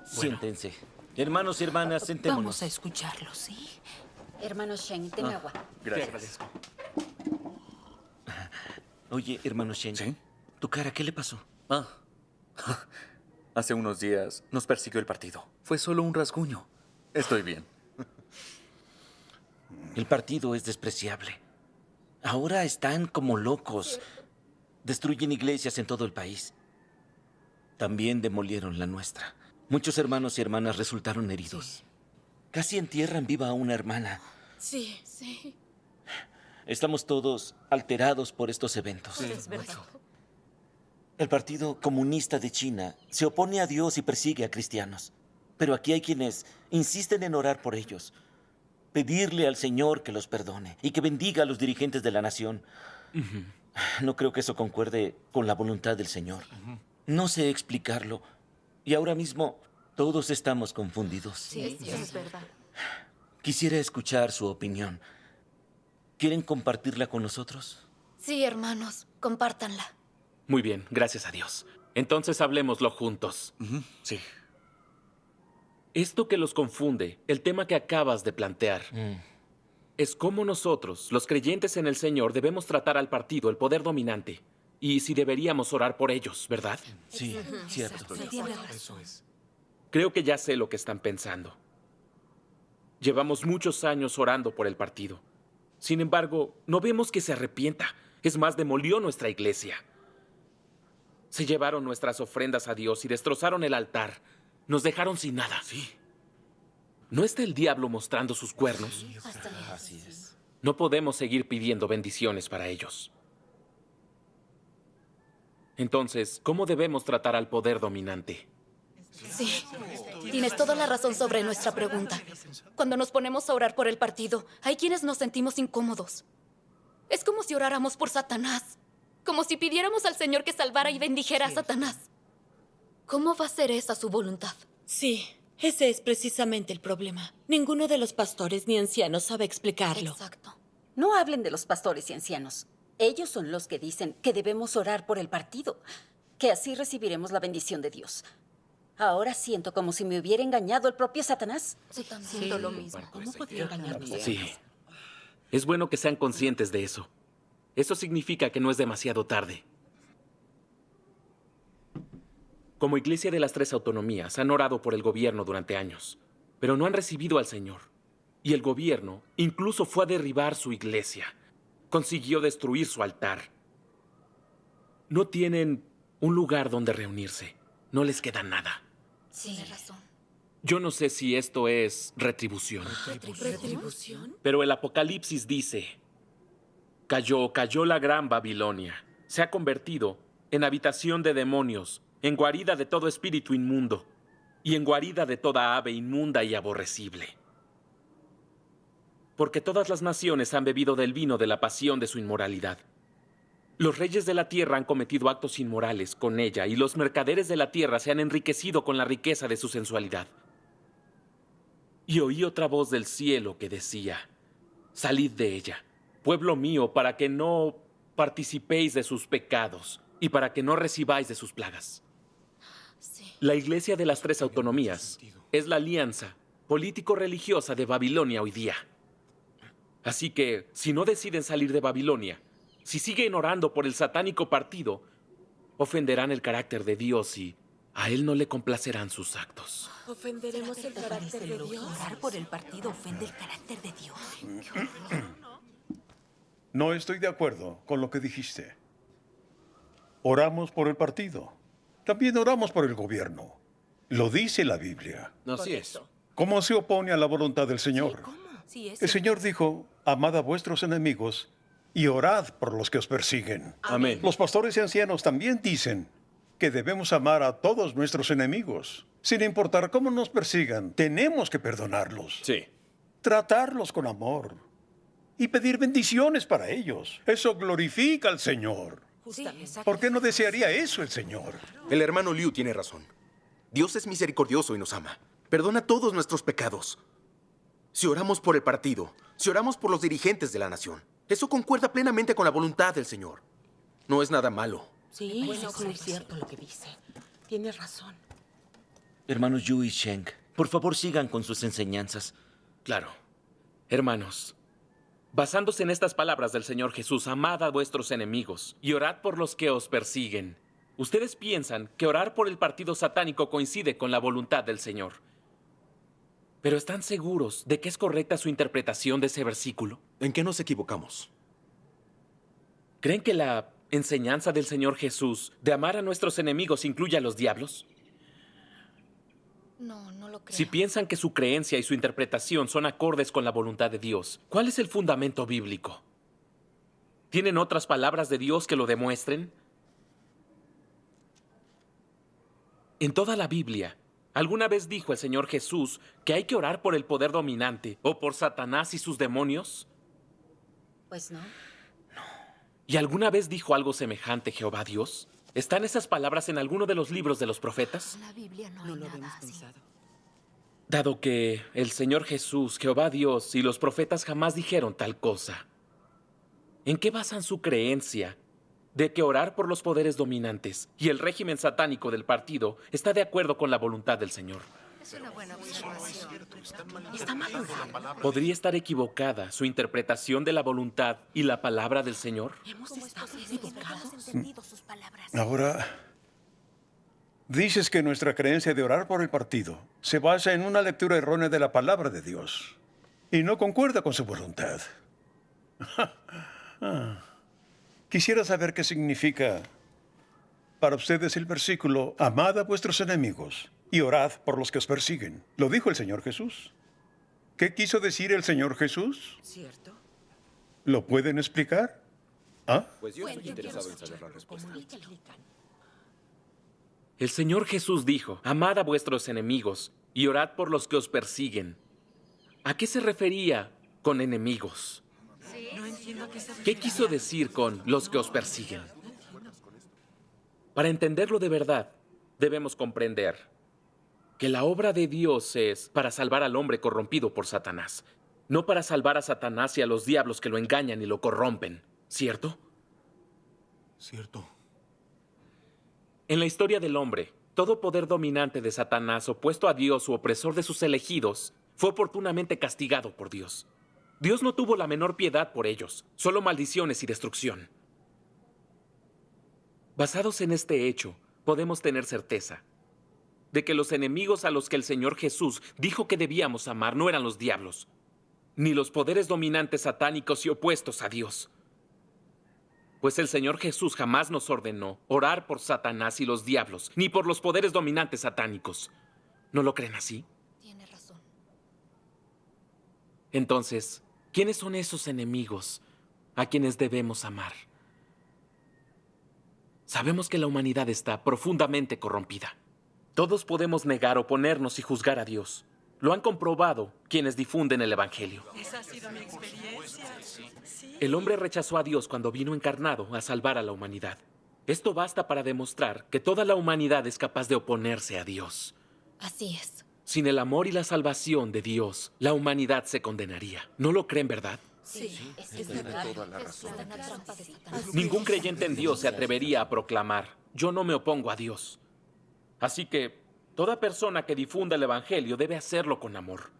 [SPEAKER 10] Siéntense. Hermanos y hermanas, sentémonos.
[SPEAKER 8] Vamos a escucharlos, ¿sí?
[SPEAKER 18] Hermano Shen, deme agua.
[SPEAKER 6] Te agradezco.
[SPEAKER 10] Oye, hermano Shen.
[SPEAKER 19] ¿Sí?
[SPEAKER 10] ¿Tu cara qué le pasó?
[SPEAKER 19] Hace unos días nos persiguió el partido. Fue solo un rasguño. Estoy bien.
[SPEAKER 10] El partido es despreciable. Ahora están como locos. Destruyen iglesias en todo el país. También demolieron la nuestra. Muchos hermanos y hermanas resultaron heridos. Casi entierran viva a una hermana.
[SPEAKER 7] Sí, sí.
[SPEAKER 10] Estamos todos alterados por estos eventos.
[SPEAKER 7] Es verdad.
[SPEAKER 10] El Partido Comunista de China se opone a Dios y persigue a cristianos. Pero aquí hay quienes insisten en orar por ellos. Pedirle al Señor que los perdone y que bendiga a los dirigentes de la nación. No creo que eso concuerde con la voluntad del Señor. No sé explicarlo. Y ahora mismo todos estamos confundidos.
[SPEAKER 7] Sí, es verdad.
[SPEAKER 10] Quisiera escuchar su opinión. ¿Quieren compartirla con nosotros?
[SPEAKER 20] Sí, hermanos, compártanla.
[SPEAKER 6] Muy bien, gracias a Dios. Entonces hablemoslo juntos.
[SPEAKER 19] Sí.
[SPEAKER 6] Esto que los confunde, el tema que acabas de plantear, es cómo nosotros, los creyentes en el Señor, debemos tratar al partido, el poder dominante. Y si deberíamos orar por ellos, ¿verdad?
[SPEAKER 10] Sí, cierto.
[SPEAKER 6] Eso es. Creo que ya sé lo que están pensando. Llevamos muchos años orando por el partido. Sin embargo, no vemos que se arrepienta. Es más, demolió nuestra iglesia. Se llevaron nuestras ofrendas a Dios y destrozaron el altar. Nos dejaron sin nada. Sí. ¿No está el diablo mostrando sus cuernos?
[SPEAKER 10] Así es.
[SPEAKER 6] No podemos seguir pidiendo bendiciones para ellos. Entonces, ¿cómo debemos tratar al poder dominante?
[SPEAKER 20] Sí, tienes toda la razón sobre nuestra pregunta. Cuando nos ponemos a orar por el partido, hay quienes nos sentimos incómodos. Es como si oráramos por Satanás. Como si pidiéramos al Señor que salvara y bendijera a Satanás. ¿Cómo va a ser esa su voluntad?
[SPEAKER 8] Sí, ese es precisamente el problema. Ninguno de los pastores ni ancianos sabe explicarlo.
[SPEAKER 20] Exacto.
[SPEAKER 18] No hablen de los pastores y ancianos. Ellos son los que dicen que debemos orar por el partido, que así recibiremos la bendición de Dios. Ahora siento como si me hubiera engañado el propio Satanás.
[SPEAKER 20] Yo también siento lo mismo.
[SPEAKER 8] ¿Cómo podría engañarnos?
[SPEAKER 6] Sí. Es bueno que sean conscientes de eso. Eso significa que no es demasiado tarde. Como Iglesia de las Tres Autonomías, han orado por el gobierno durante años, pero no han recibido al Señor. Y el gobierno incluso fue a derribar su iglesia. Consiguió destruir su altar. No tienen un lugar donde reunirse. No les queda nada.
[SPEAKER 20] Sí. Tienes razón.
[SPEAKER 6] Yo no sé si esto es retribución.
[SPEAKER 20] ¿Retribución?
[SPEAKER 6] Pero el Apocalipsis dice, cayó la gran Babilonia. Se ha convertido en habitación de demonios, en guarida de todo espíritu inmundo y en guarida de toda ave inmunda y aborrecible. Porque todas las naciones han bebido del vino de la pasión de su inmoralidad. Los reyes de la tierra han cometido actos inmorales con ella y los mercaderes de la tierra se han enriquecido con la riqueza de su sensualidad. Y oí otra voz del cielo que decía, salid de ella, pueblo mío, para que no participéis de sus pecados y para que no recibáis de sus plagas.
[SPEAKER 20] Sí.
[SPEAKER 6] La iglesia de las tres autonomías es la alianza político-religiosa de Babilonia hoy día. Así que, si no deciden salir de Babilonia, si siguen orando por el satánico partido, ofenderán el carácter de Dios y a él no le complacerán sus actos.
[SPEAKER 8] ¿Ofenderemos el carácter de Dios?
[SPEAKER 7] Orar por el partido ofende el carácter de Dios.
[SPEAKER 3] No estoy de acuerdo con lo que dijiste. Oramos por el partido. También oramos por el gobierno. Lo dice la Biblia.
[SPEAKER 11] Así es.
[SPEAKER 3] ¿Cómo se opone a la voluntad del Señor?
[SPEAKER 7] Sí, es
[SPEAKER 3] El Señor dijo, amad a vuestros enemigos y orad por los que os persiguen.
[SPEAKER 11] Amén.
[SPEAKER 3] Los pastores y ancianos también dicen que debemos amar a todos nuestros enemigos. Sin importar cómo nos persigan, tenemos que perdonarlos.
[SPEAKER 11] Sí.
[SPEAKER 3] Tratarlos con amor y pedir bendiciones para ellos. Eso glorifica al Señor. ¿Por qué no desearía eso el Señor?
[SPEAKER 1] El hermano Liu tiene razón. Dios es misericordioso y nos ama. Perdona todos nuestros pecados. Si oramos por el partido, si oramos por los dirigentes de la nación, eso concuerda plenamente con la voluntad del Señor. No es nada malo.
[SPEAKER 8] Sí, es muy cierto lo que dice. Tienes razón.
[SPEAKER 15] Hermanos Yu y Sheng, por favor sigan con sus enseñanzas.
[SPEAKER 6] Claro. Hermanos, basándose en estas palabras del Señor Jesús, amad a vuestros enemigos y orad por los que os persiguen. Ustedes piensan que orar por el partido satánico coincide con la voluntad del Señor. ¿Pero están seguros de que es correcta su interpretación de ese versículo?
[SPEAKER 1] ¿En qué nos equivocamos?
[SPEAKER 6] ¿Creen que la enseñanza del Señor Jesús de amar a nuestros enemigos incluye a los diablos?
[SPEAKER 20] No, no lo creo.
[SPEAKER 6] Si piensan que su creencia y su interpretación son acordes con la voluntad de Dios, ¿cuál es el fundamento bíblico? ¿Tienen otras palabras de Dios que lo demuestren? En toda la Biblia, ¿alguna vez dijo el Señor Jesús que hay que orar por el poder dominante o por Satanás y sus demonios?
[SPEAKER 18] Pues no.
[SPEAKER 6] ¿Y alguna vez dijo algo semejante Jehová Dios? ¿Están esas palabras en alguno de los libros de los profetas?
[SPEAKER 7] En la Biblia no hay nada así.
[SPEAKER 6] Dado que el Señor Jesús, Jehová Dios y los profetas jamás dijeron tal cosa, ¿en qué basan su creencia de que orar por los poderes dominantes y el régimen satánico del partido está de acuerdo con la voluntad del Señor?
[SPEAKER 7] Es una buena observación. Está madurando.
[SPEAKER 6] ¿Podría estar equivocada su interpretación de la voluntad y la palabra del Señor?
[SPEAKER 8] Hemos estado equivocados.
[SPEAKER 3] Ahora, dices que nuestra creencia de orar por el partido se basa en una lectura errónea de la palabra de Dios y no concuerda con su voluntad. Quisiera saber qué significa para ustedes el versículo, amad a vuestros enemigos y orad por los que os persiguen. Lo dijo el Señor Jesús. ¿Qué quiso decir el Señor Jesús?
[SPEAKER 8] ¿Cierto?
[SPEAKER 3] ¿Lo pueden explicar? ¿Ah?
[SPEAKER 11] Pues yo estoy interesado en saber la respuesta.
[SPEAKER 6] El Señor Jesús dijo, amad a vuestros enemigos y orad por los que os persiguen. ¿A qué se refería con enemigos? ¿Qué quiso decir con los que os persiguen? Para entenderlo de verdad, debemos comprender que la obra de Dios es para salvar al hombre corrompido por Satanás, no para salvar a Satanás y a los diablos que lo engañan y lo corrompen, ¿cierto?
[SPEAKER 1] Cierto.
[SPEAKER 6] En la historia del hombre, todo poder dominante de Satanás opuesto a Dios u opresor de sus elegidos fue oportunamente castigado por Dios. Dios no tuvo la menor piedad por ellos, solo maldiciones y destrucción. Basados en este hecho, podemos tener certeza de que los enemigos a los que el Señor Jesús dijo que debíamos amar no eran los diablos, ni los poderes dominantes satánicos y opuestos a Dios. Pues el Señor Jesús jamás nos ordenó orar por Satanás y los diablos, ni por los poderes dominantes satánicos. ¿No lo creen así?
[SPEAKER 20] Tiene razón.
[SPEAKER 6] Entonces, ¿quiénes son esos enemigos a quienes debemos amar? Sabemos que la humanidad está profundamente corrompida. Todos podemos negar, oponernos y juzgar a Dios. Lo han comprobado quienes difunden el Evangelio.
[SPEAKER 8] Esa ha sido mi experiencia.
[SPEAKER 6] El hombre rechazó a Dios cuando vino encarnado a salvar a la humanidad. Esto basta para demostrar que toda la humanidad es capaz de oponerse a Dios.
[SPEAKER 20] Así es.
[SPEAKER 6] Sin el amor y la salvación de Dios, la humanidad se condenaría. ¿No lo creen, verdad?
[SPEAKER 20] Sí, es
[SPEAKER 2] Tiene
[SPEAKER 20] verdad.
[SPEAKER 2] toda la razón.
[SPEAKER 20] Está en la trampa de Satanás.
[SPEAKER 6] Ningún creyente en Dios se atrevería a proclamar: yo no me opongo a Dios. Así que toda persona que difunda el Evangelio debe hacerlo con amor.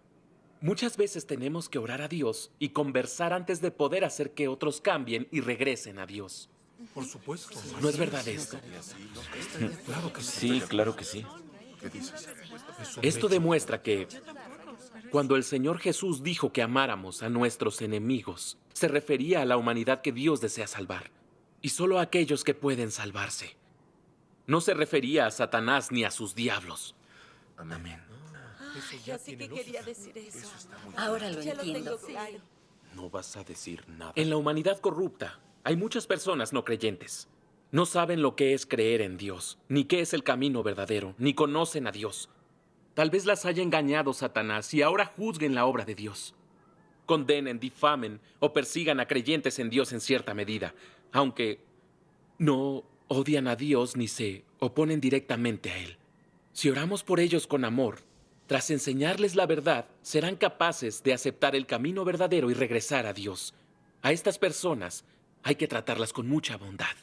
[SPEAKER 6] Muchas veces tenemos que orar a Dios y conversar antes de poder hacer que otros cambien y regresen a Dios.
[SPEAKER 12] Por supuesto.
[SPEAKER 6] ¿No es verdad esto?
[SPEAKER 12] Claro que
[SPEAKER 4] Sí, claro que sí.
[SPEAKER 2] ¿Qué dices?
[SPEAKER 6] Esto demuestra que cuando el Señor Jesús dijo que amáramos a nuestros enemigos, se refería a la humanidad que Dios desea salvar, y solo a aquellos que pueden salvarse. No se refería a Satanás ni a sus diablos.
[SPEAKER 2] Amén.
[SPEAKER 7] Ay, así que quería decir eso.
[SPEAKER 18] Ahora lo
[SPEAKER 7] Ya lo
[SPEAKER 18] entiendo.
[SPEAKER 7] tengo claro.
[SPEAKER 1] No vas a decir nada.
[SPEAKER 6] En la humanidad corrupta hay muchas personas no creyentes. No saben lo que es creer en Dios, ni qué es el camino verdadero, ni conocen a Dios. Tal vez las haya engañado Satanás y ahora juzguen la obra de Dios. Condenen, difamen o persigan a creyentes en Dios en cierta medida, aunque no odian a Dios ni se oponen directamente a Él. Si oramos por ellos con amor, tras enseñarles la verdad, serán capaces de aceptar el camino verdadero y regresar a Dios. A estas personas hay que tratarlas con mucha bondad.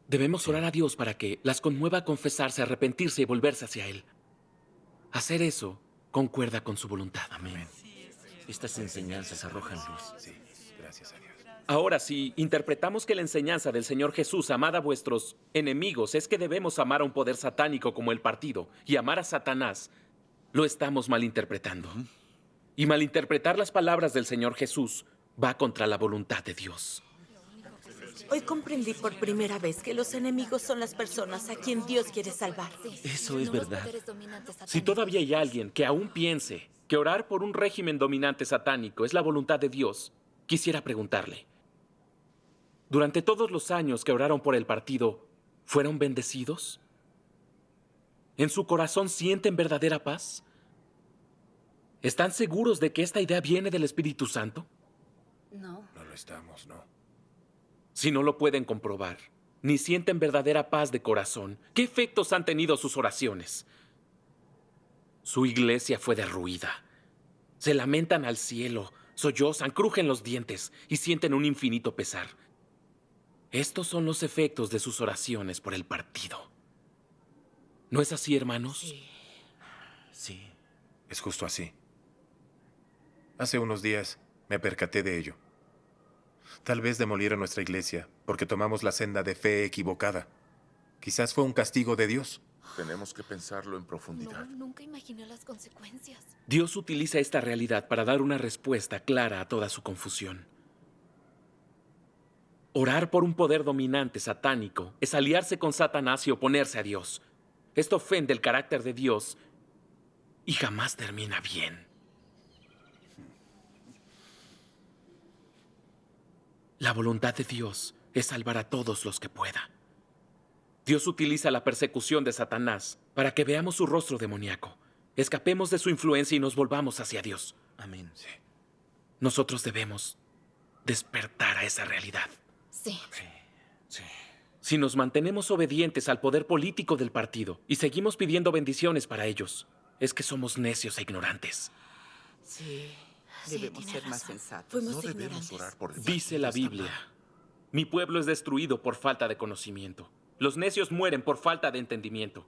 [SPEAKER 6] Debemos orar a Dios para que las conmueva a confesarse, arrepentirse y volverse hacia Él. Hacer eso concuerda con su voluntad.
[SPEAKER 4] Amén. Estas enseñanzas arrojan luz.
[SPEAKER 14] Sí, gracias a Dios.
[SPEAKER 6] Ahora, si interpretamos que la enseñanza del Señor Jesús, amad a vuestros enemigos, es que debemos amar a un poder satánico como el partido y amar a Satanás, lo estamos malinterpretando. Y malinterpretar las palabras del Señor Jesús va contra la voluntad de Dios.
[SPEAKER 8] Hoy comprendí por primera vez que los enemigos son las personas a quien Dios quiere salvar.
[SPEAKER 4] Eso es verdad.
[SPEAKER 6] Si todavía hay alguien que aún piense que orar por un régimen dominante satánico es la voluntad de Dios, quisiera preguntarle: ¿durante todos los años que oraron por el partido, fueron bendecidos? ¿En su corazón sienten verdadera paz? ¿Están seguros de que esta idea viene del Espíritu Santo?
[SPEAKER 18] No.
[SPEAKER 14] No lo estamos, ¿no?
[SPEAKER 6] Si no lo pueden comprobar, ni sienten verdadera paz de corazón, ¿qué efectos han tenido sus oraciones? Su iglesia fue derruida. Se lamentan al cielo, sollozan, crujen los dientes y sienten un infinito pesar. Estos son los efectos de sus oraciones por el partido. ¿No es así, hermanos?
[SPEAKER 4] Sí.
[SPEAKER 14] Es justo así. Hace unos días me percaté de ello. Tal vez demolieron nuestra iglesia porque tomamos la senda de fe equivocada. Quizás fue un castigo de Dios.
[SPEAKER 2] Tenemos que pensarlo en profundidad.
[SPEAKER 20] No, nunca imaginé las consecuencias.
[SPEAKER 6] Dios utiliza esta realidad para dar una respuesta clara a toda su confusión. Orar por un poder dominante satánico es aliarse con Satanás y oponerse a Dios. Esto ofende el carácter de Dios y jamás termina bien. La voluntad de Dios es salvar a todos los que pueda. Dios utiliza la persecución de Satanás para que veamos su rostro demoníaco, escapemos de su influencia y nos volvamos hacia Dios.
[SPEAKER 4] Amén.
[SPEAKER 14] Sí.
[SPEAKER 6] Nosotros debemos despertar a esa realidad.
[SPEAKER 20] Sí.
[SPEAKER 4] Sí.
[SPEAKER 6] Si nos mantenemos obedientes al poder político del partido y seguimos pidiendo bendiciones para ellos, es que somos necios e ignorantes.
[SPEAKER 17] Sí,
[SPEAKER 20] Sí,
[SPEAKER 17] debemos
[SPEAKER 20] tiene
[SPEAKER 17] ser más
[SPEAKER 20] razón.
[SPEAKER 17] sensatos.
[SPEAKER 20] Fuimos
[SPEAKER 2] No debemos
[SPEAKER 20] ignorantes.
[SPEAKER 2] orar por el
[SPEAKER 6] Dice la Biblia: mi pueblo es destruido por falta de conocimiento. Los necios mueren por falta de entendimiento.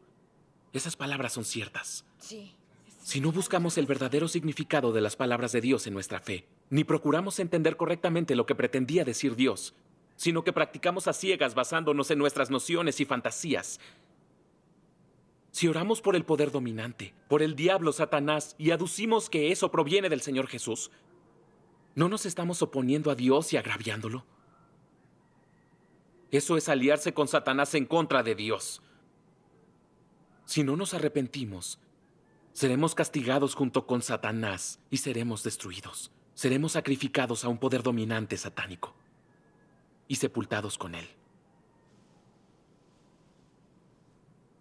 [SPEAKER 6] Esas palabras son ciertas.
[SPEAKER 20] Sí.
[SPEAKER 6] Si no buscamos el verdadero significado de las palabras de Dios en nuestra fe, ni procuramos entender correctamente lo que pretendía decir Dios, sino que practicamos a ciegas basándonos en nuestras nociones y fantasías. Si oramos por el poder dominante, por el diablo Satanás, y aducimos que eso proviene del Señor Jesús, ¿no nos estamos oponiendo a Dios y agraviándolo? Eso es aliarse con Satanás en contra de Dios. Si no nos arrepentimos, seremos castigados junto con Satanás y seremos destruidos. Seremos sacrificados a un poder dominante satánico y sepultados con él.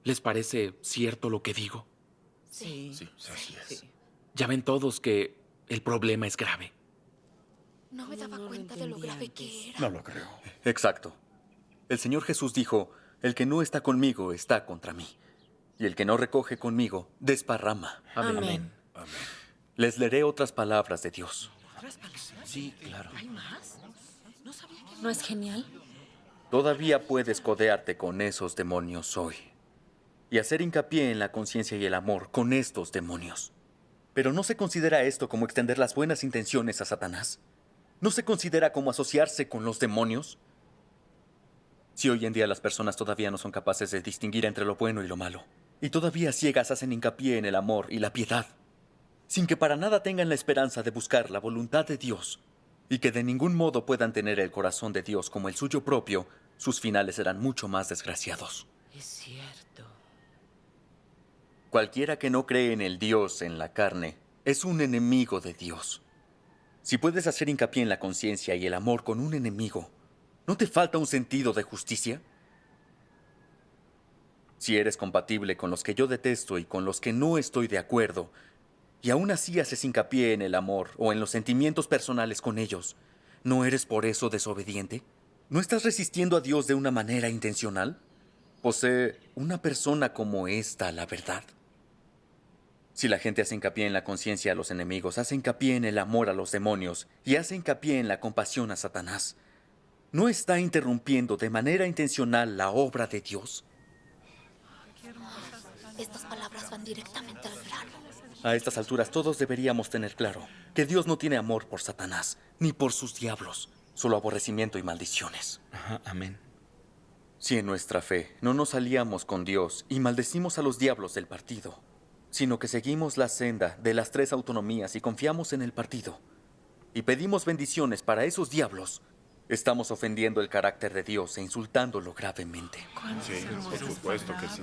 [SPEAKER 6] ¿Les parece cierto lo que digo?
[SPEAKER 7] Sí.
[SPEAKER 2] Sí, así es.
[SPEAKER 6] Ya ven todos que el problema es grave.
[SPEAKER 20] No me daba cuenta de lo grave que era.
[SPEAKER 2] No lo creo.
[SPEAKER 19] Exacto. El Señor Jesús dijo, el que no está conmigo está contra mí. Y el que no recoge conmigo, desparrama.
[SPEAKER 15] Amén.
[SPEAKER 19] Les leeré otras palabras de Dios.
[SPEAKER 15] Sí, claro.
[SPEAKER 20] ¿Hay más? ¿No es genial?
[SPEAKER 19] Todavía puedes codearte con esos demonios hoy. Y hacer hincapié en la conciencia y el amor con estos demonios. Pero ¿no se considera esto como extender las buenas intenciones a Satanás? ¿No se considera como asociarse con los demonios? Si hoy en día las personas todavía no son capaces de distinguir entre lo bueno y lo malo, y todavía ciegas hacen hincapié en el amor y la piedad, sin que para nada tengan la esperanza de buscar la voluntad de Dios, y que de ningún modo puedan tener el corazón de Dios como el suyo propio, sus finales serán mucho más desgraciados.
[SPEAKER 15] Es cierto.
[SPEAKER 19] Cualquiera que no cree en el Dios en la carne es un enemigo de Dios. Si puedes hacer hincapié en la conciencia y el amor con un enemigo, ¿no te falta un sentido de justicia? Si eres compatible con los que yo detesto y con los que no estoy de acuerdo, y aún así haces hincapié en el amor o en los sentimientos personales con ellos, ¿no eres por eso desobediente? ¿No estás resistiendo a Dios de una manera intencional? ¿Posee una persona como esta la verdad? Si la gente hace hincapié en la conciencia a los enemigos, hace hincapié en el amor a los demonios y hace hincapié en la compasión a Satanás, ¿no está interrumpiendo de manera intencional la obra de Dios?
[SPEAKER 20] Estas palabras van directamente al grano.
[SPEAKER 19] A estas alturas todos deberíamos tener claro que Dios no tiene amor por Satanás, ni por sus diablos, solo aborrecimiento y maldiciones.
[SPEAKER 15] Amén.
[SPEAKER 19] Si en nuestra fe no nos aliamos con Dios y maldecimos a los diablos del partido, sino que seguimos la senda de las 3 autonomías y confiamos en el partido, y pedimos bendiciones para esos diablos, estamos ofendiendo el carácter de Dios e insultándolo gravemente.
[SPEAKER 14] Sí, por supuesto que sí.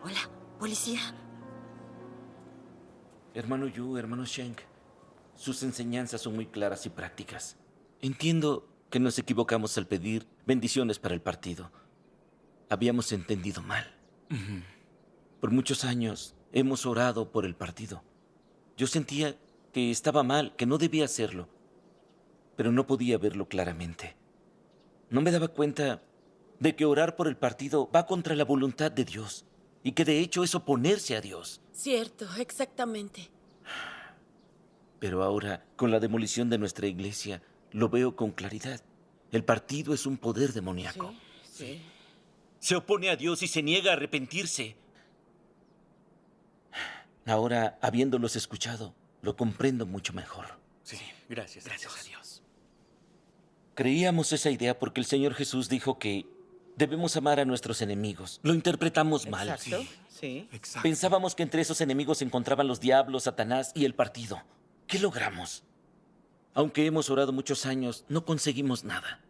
[SPEAKER 8] Hola, policía.
[SPEAKER 15] Hermano Yu, hermano Shank, sus enseñanzas son muy claras y prácticas. Entiendo que nos equivocamos al pedir bendiciones para el partido. Habíamos entendido mal. Por muchos años hemos orado por el partido. Yo sentía que estaba mal, que no debía hacerlo, pero no podía verlo claramente. No me daba cuenta de que orar por el partido va contra la voluntad de Dios y que de hecho es oponerse a Dios.
[SPEAKER 8] Cierto, exactamente.
[SPEAKER 15] Pero ahora, con la demolición de nuestra iglesia, lo veo con claridad. El partido es un poder demoníaco.
[SPEAKER 8] Sí.
[SPEAKER 15] Se opone a Dios y se niega a arrepentirse. Ahora, habiéndolos escuchado, lo comprendo mucho mejor.
[SPEAKER 19] Sí, gracias.
[SPEAKER 15] Gracias a Dios. Creíamos esa idea porque el Señor Jesús dijo que debemos amar a nuestros enemigos. Lo interpretamos mal.
[SPEAKER 17] Exacto. Sí.
[SPEAKER 15] Pensábamos que entre esos enemigos se encontraban los diablos, Satanás y el partido. ¿Qué logramos? Aunque hemos orado muchos años, no conseguimos nada.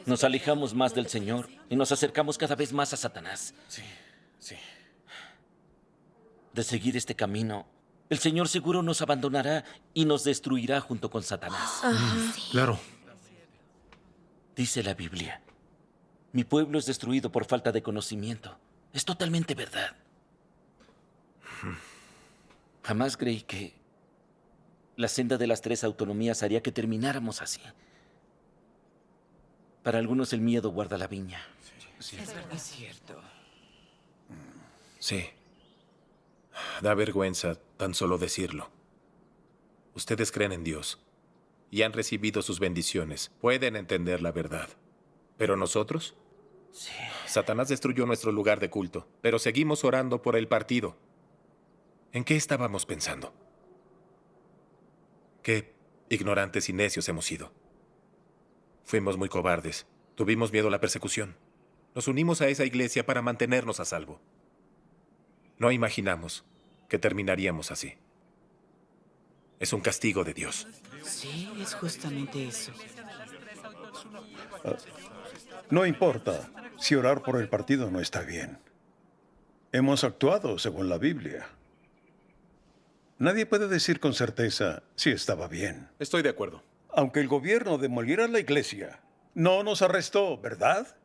[SPEAKER 15] Nos alejamos más del Señor y nos acercamos cada vez más a Satanás.
[SPEAKER 19] Sí.
[SPEAKER 15] De seguir este camino, el Señor seguro nos abandonará y nos destruirá junto con Satanás.
[SPEAKER 14] Claro.
[SPEAKER 15] Dice la Biblia, mi pueblo es destruido por falta de conocimiento. Es totalmente verdad. Jamás creí que la senda de las 3 autonomías haría que termináramos así. Para algunos el miedo guarda la viña.
[SPEAKER 17] Es verdad. Es cierto.
[SPEAKER 14] Sí. Da vergüenza tan solo decirlo. Ustedes creen en Dios y han recibido sus bendiciones. Pueden entender la verdad. ¿Pero nosotros?
[SPEAKER 15] Sí.
[SPEAKER 14] Satanás destruyó nuestro lugar de culto, pero seguimos orando por el partido. ¿En qué estábamos pensando? ¿Que Ignorantes y necios hemos sido. Fuimos muy cobardes. Tuvimos miedo a la persecución. Nos unimos a esa iglesia para mantenernos a salvo. No imaginamos que terminaríamos así. Es un castigo de Dios.
[SPEAKER 21] Sí, es justamente eso.
[SPEAKER 22] No importa si orar por el partido no está bien. Hemos actuado según la Biblia. Nadie puede decir con certeza si estaba bien.
[SPEAKER 1] Estoy de acuerdo.
[SPEAKER 22] Aunque el gobierno demoliera la iglesia, no nos arrestó, ¿verdad?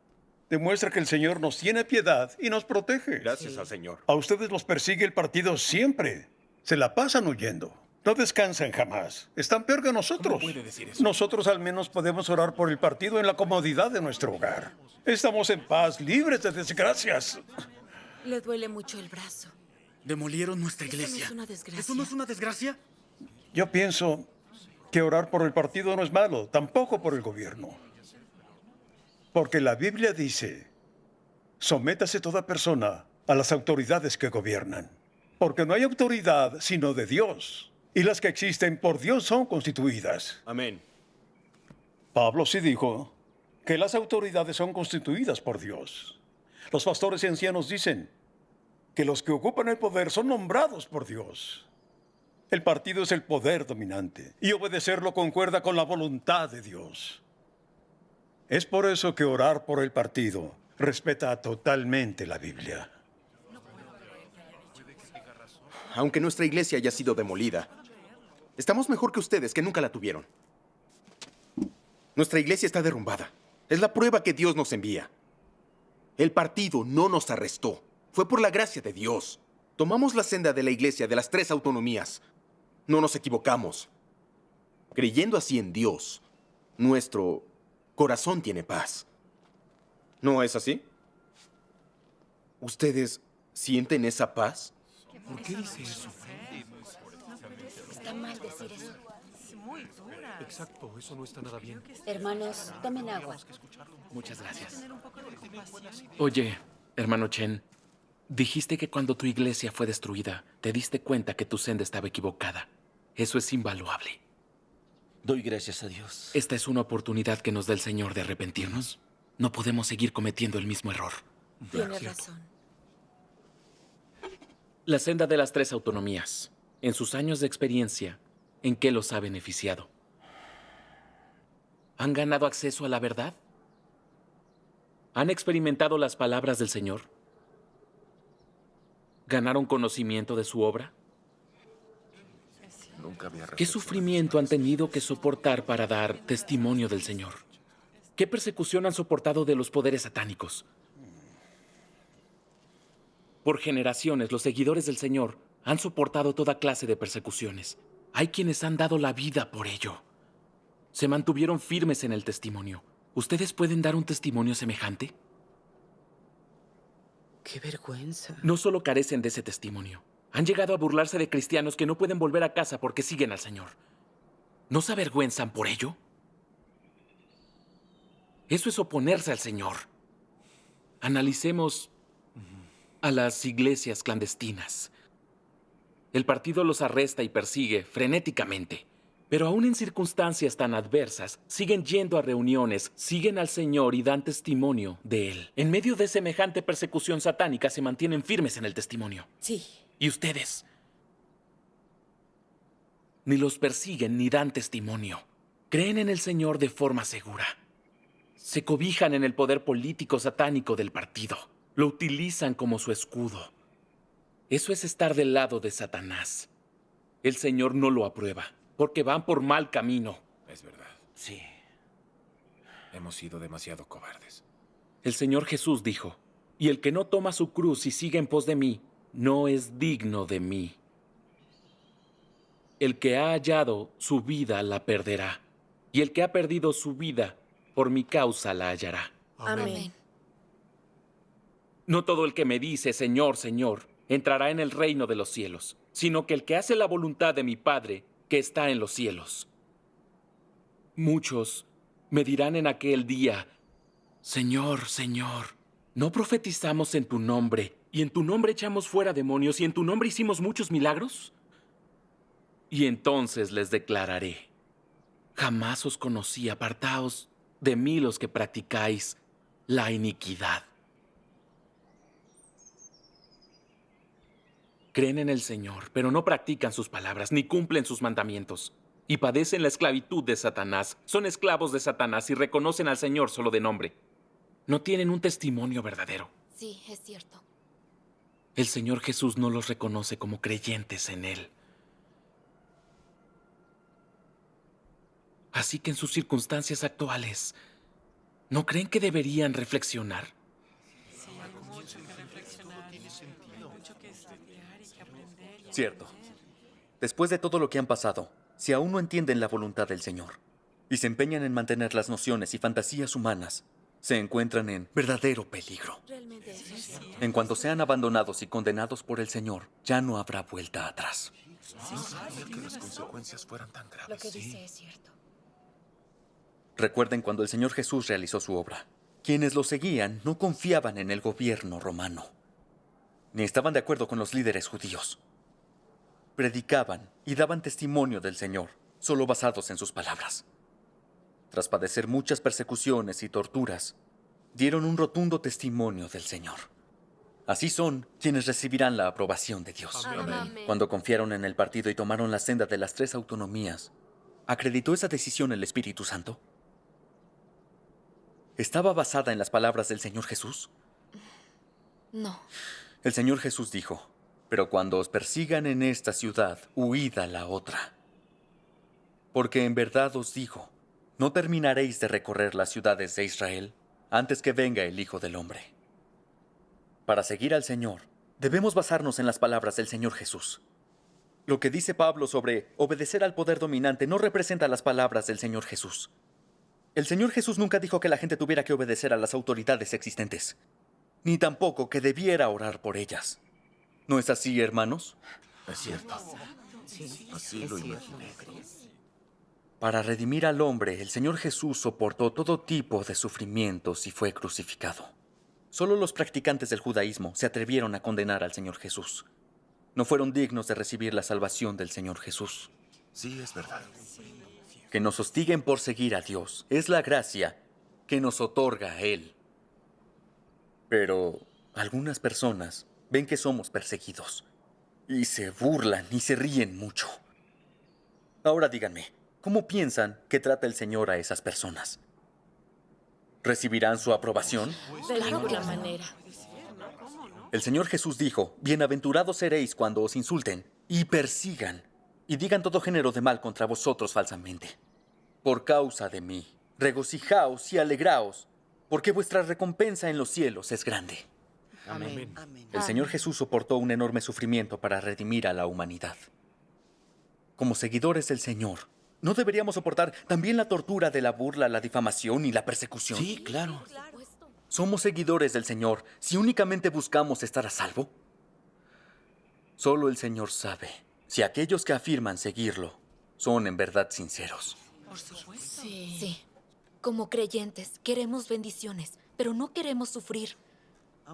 [SPEAKER 22] Demuestra que el Señor nos tiene piedad y nos protege.
[SPEAKER 1] Gracias al Señor.
[SPEAKER 22] A ustedes los persigue el partido siempre. Se la pasan huyendo. No descansan jamás. Están peor que nosotros.
[SPEAKER 14] ¿Cómo puede decir eso?
[SPEAKER 22] Nosotros al menos podemos orar por el partido en la comodidad de nuestro hogar. Estamos en paz, libres de desgracias.
[SPEAKER 7] Le duele mucho el brazo.
[SPEAKER 12] Demolieron nuestra iglesia.
[SPEAKER 7] Eso no es una desgracia.
[SPEAKER 12] ¿Eso no es una desgracia?
[SPEAKER 22] Yo pienso que orar por el partido no es malo, tampoco por el gobierno. Porque la Biblia dice, sométase toda persona a las autoridades que gobiernan. Porque no hay autoridad sino de Dios. Y las que existen por Dios son constituidas.
[SPEAKER 1] Amén.
[SPEAKER 22] Pablo sí dijo que las autoridades son constituidas por Dios. Los pastores y ancianos dicen que los que ocupan el poder son nombrados por Dios. El partido es el poder dominante y obedecerlo concuerda con la voluntad de Dios. Es por eso que orar por el partido respeta totalmente la Biblia.
[SPEAKER 1] Aunque nuestra iglesia haya sido demolida, estamos mejor que ustedes, que nunca la tuvieron. Nuestra iglesia está derrumbada. Es la prueba que Dios nos envía. El partido no nos arrestó. Fue por la gracia de Dios. Tomamos la senda de la iglesia de las 3 autonomías. No nos equivocamos. Creyendo así en Dios, nuestro corazón tiene paz. ¿No es así? ¿Ustedes sienten esa paz?
[SPEAKER 21] ¿Por qué dice eso?
[SPEAKER 18] Está mal decir eso.
[SPEAKER 3] Exacto, eso no está nada bien.
[SPEAKER 18] Hermanos, tomen agua.
[SPEAKER 6] Muchas gracias. Oye, hermano Chen, dijiste que cuando tu iglesia fue destruida, te diste cuenta que tu senda estaba equivocada. Eso es invaluable.
[SPEAKER 15] Doy gracias a Dios.
[SPEAKER 6] Esta es una oportunidad que nos da el Señor de arrepentirnos. No podemos seguir cometiendo el mismo error.
[SPEAKER 7] Tiene razón.
[SPEAKER 6] La senda de las 3 autonomías, en sus años de experiencia, ¿en qué los ha beneficiado? ¿Han ganado acceso a la verdad? ¿Han experimentado las palabras del Señor? ¿Ganaron conocimiento de su obra? ¿Qué sufrimiento han tenido que soportar para dar testimonio del Señor? ¿Qué persecución han soportado de los poderes satánicos? Por generaciones, los seguidores del Señor han soportado toda clase de persecuciones. Hay quienes han dado la vida por ello. Se mantuvieron firmes en el testimonio. ¿Ustedes pueden dar un testimonio semejante?
[SPEAKER 21] ¡Qué vergüenza!
[SPEAKER 6] No solo carecen de ese testimonio. Han llegado a burlarse de cristianos que no pueden volver a casa porque siguen al Señor. ¿No se avergüenzan por ello? Eso es oponerse al Señor. Analicemos a las iglesias clandestinas. El partido los arresta y persigue frenéticamente, pero aún en circunstancias tan adversas, siguen yendo a reuniones, siguen al Señor y dan testimonio de Él. En medio de semejante persecución satánica se mantienen firmes en el testimonio.
[SPEAKER 7] Sí.
[SPEAKER 6] ¿Y ustedes? Ni los persiguen ni dan testimonio. Creen en el Señor de forma segura. Se cobijan en el poder político satánico del partido. Lo utilizan como su escudo. Eso es estar del lado de Satanás. El Señor no lo aprueba, porque van por mal camino.
[SPEAKER 14] Es verdad.
[SPEAKER 6] Sí.
[SPEAKER 14] Hemos sido demasiado cobardes.
[SPEAKER 6] El Señor Jesús dijo, y el que no toma su cruz y sigue en pos de mí, no es digno de mí. El que ha hallado su vida la perderá, y el que ha perdido su vida por mi causa la hallará.
[SPEAKER 7] Amén.
[SPEAKER 6] No todo el que me dice, Señor, Señor, entrará en el reino de los cielos, sino que el que hace la voluntad de mi Padre que está en los cielos. Muchos me dirán en aquel día, Señor, Señor, ¿no profetizamos en tu nombre, y en tu nombre echamos fuera demonios, y en tu nombre hicimos muchos milagros? Y entonces les declararé, Jamás os conocí, apartaos de mí los que practicáis la iniquidad. Creen en el Señor, pero no practican sus palabras ni cumplen sus mandamientos. Y padecen la esclavitud de Satanás. Son esclavos de Satanás y reconocen al Señor solo de nombre. No tienen un testimonio verdadero.
[SPEAKER 20] Sí, es cierto.
[SPEAKER 6] El Señor Jesús no los reconoce como creyentes en Él. Así que en sus circunstancias actuales, ¿no creen que deberían reflexionar?
[SPEAKER 19] Cierto. Después de todo lo que han pasado, si aún no entienden la voluntad del Señor y se empeñan en mantener las nociones y fantasías humanas, se encuentran en verdadero peligro. En cuanto sean abandonados y condenados por el Señor, ya no habrá vuelta atrás.
[SPEAKER 14] No sabía que las consecuencias fueran tan graves.
[SPEAKER 20] Lo que dice es cierto.
[SPEAKER 19] Recuerden cuando el Señor Jesús realizó su obra. Quienes lo seguían no confiaban en el gobierno romano, ni estaban de acuerdo con los líderes judíos. Predicaban y daban testimonio del Señor, solo basados en sus palabras. Tras padecer muchas persecuciones y torturas, dieron un rotundo testimonio del Señor. Así son quienes recibirán la aprobación de Dios.
[SPEAKER 20] Amén.
[SPEAKER 19] Cuando confiaron en el partido y tomaron la senda de las 3 autonomías, ¿acreditó esa decisión el Espíritu Santo? ¿Estaba basada en las palabras del Señor Jesús?
[SPEAKER 20] No.
[SPEAKER 19] El Señor Jesús dijo: pero cuando os persigan en esta ciudad, huid a la otra. Porque en verdad os digo, no terminaréis de recorrer las ciudades de Israel antes que venga el Hijo del Hombre. Para seguir al Señor, debemos basarnos en las palabras del Señor Jesús. Lo que dice Pablo sobre obedecer al poder dominante no representa las palabras del Señor Jesús. El Señor Jesús nunca dijo que la gente tuviera que obedecer a las autoridades existentes, ni tampoco que debiera orar por ellas. ¿No es así, hermanos?
[SPEAKER 14] Es cierto. Así lo imaginé.
[SPEAKER 19] Para redimir al hombre, el Señor Jesús soportó todo tipo de sufrimientos y fue crucificado. Solo los practicantes del judaísmo se atrevieron a condenar al Señor Jesús. No fueron dignos de recibir la salvación del Señor Jesús.
[SPEAKER 14] Sí, es verdad.
[SPEAKER 19] Que nos hostiguen por seguir a Dios es la gracia que nos otorga a Él. Pero algunas personas ven que somos perseguidos y se burlan y se ríen mucho. Ahora díganme, ¿cómo piensan que trata el Señor a esas personas? ¿Recibirán su aprobación?
[SPEAKER 20] De ninguna manera.
[SPEAKER 19] El Señor Jesús dijo: bienaventurados seréis cuando os insulten y persigan y digan todo género de mal contra vosotros falsamente. Por causa de mí, regocijaos y alegraos, porque vuestra recompensa en los cielos es grande.
[SPEAKER 21] Amén.
[SPEAKER 19] El Señor Jesús soportó un enorme sufrimiento para redimir a la humanidad. Como seguidores del Señor, ¿no deberíamos soportar también la tortura de la burla, la difamación y la persecución?
[SPEAKER 15] Sí, claro.
[SPEAKER 19] ¿Somos seguidores del Señor si únicamente buscamos estar a salvo? Solo el Señor sabe si aquellos que afirman seguirlo son en verdad sinceros.
[SPEAKER 20] Por supuesto. Sí. Como creyentes, queremos bendiciones, pero no queremos sufrir.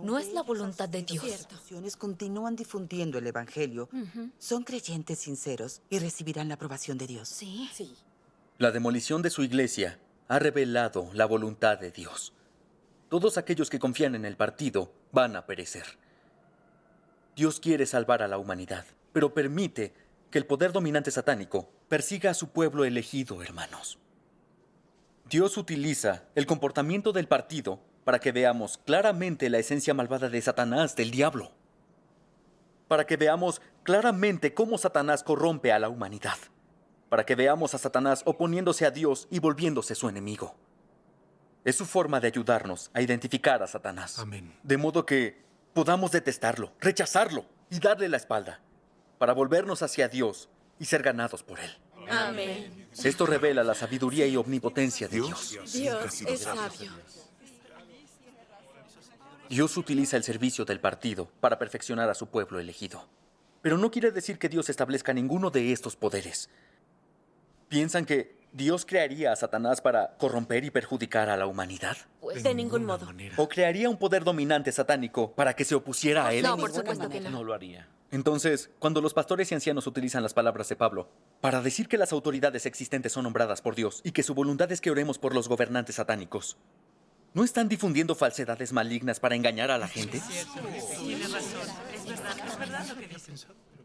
[SPEAKER 20] No es la voluntad de Dios.
[SPEAKER 21] Instituciones continúan difundiendo el Evangelio. Son creyentes sinceros y recibirán la aprobación de Dios.
[SPEAKER 20] Sí.
[SPEAKER 19] La demolición de su iglesia ha revelado la voluntad de Dios. Todos aquellos que confían en el partido van a perecer. Dios quiere salvar a la humanidad, pero permite que el poder dominante satánico persiga a su pueblo elegido, hermanos. Dios utiliza el comportamiento del partido para que veamos claramente la esencia malvada de Satanás, del diablo. Para que veamos claramente cómo Satanás corrompe a la humanidad. Para que veamos a Satanás oponiéndose a Dios y volviéndose su enemigo. Es su forma de ayudarnos a identificar a Satanás.
[SPEAKER 14] Amén.
[SPEAKER 19] De modo que podamos detestarlo, rechazarlo y darle la espalda, para volvernos hacia Dios y ser ganados por Él.
[SPEAKER 20] Amén.
[SPEAKER 19] Esto revela la sabiduría y omnipotencia de Dios.
[SPEAKER 20] Dios es sabio.
[SPEAKER 19] Dios utiliza el servicio del partido para perfeccionar a su pueblo elegido. Pero no quiere decir que Dios establezca ninguno de estos poderes. ¿Piensan que Dios crearía a Satanás para corromper y perjudicar a la humanidad?
[SPEAKER 20] Pues de ningún modo.
[SPEAKER 19] ¿O crearía un poder dominante satánico para que se opusiera a él?
[SPEAKER 20] No, por supuesto que no.
[SPEAKER 15] No lo haría.
[SPEAKER 19] Entonces, cuando los pastores y ancianos utilizan las palabras de Pablo para decir que las autoridades existentes son nombradas por Dios y que su voluntad es que oremos por los gobernantes satánicos, ¿no están difundiendo falsedades malignas para engañar a la gente?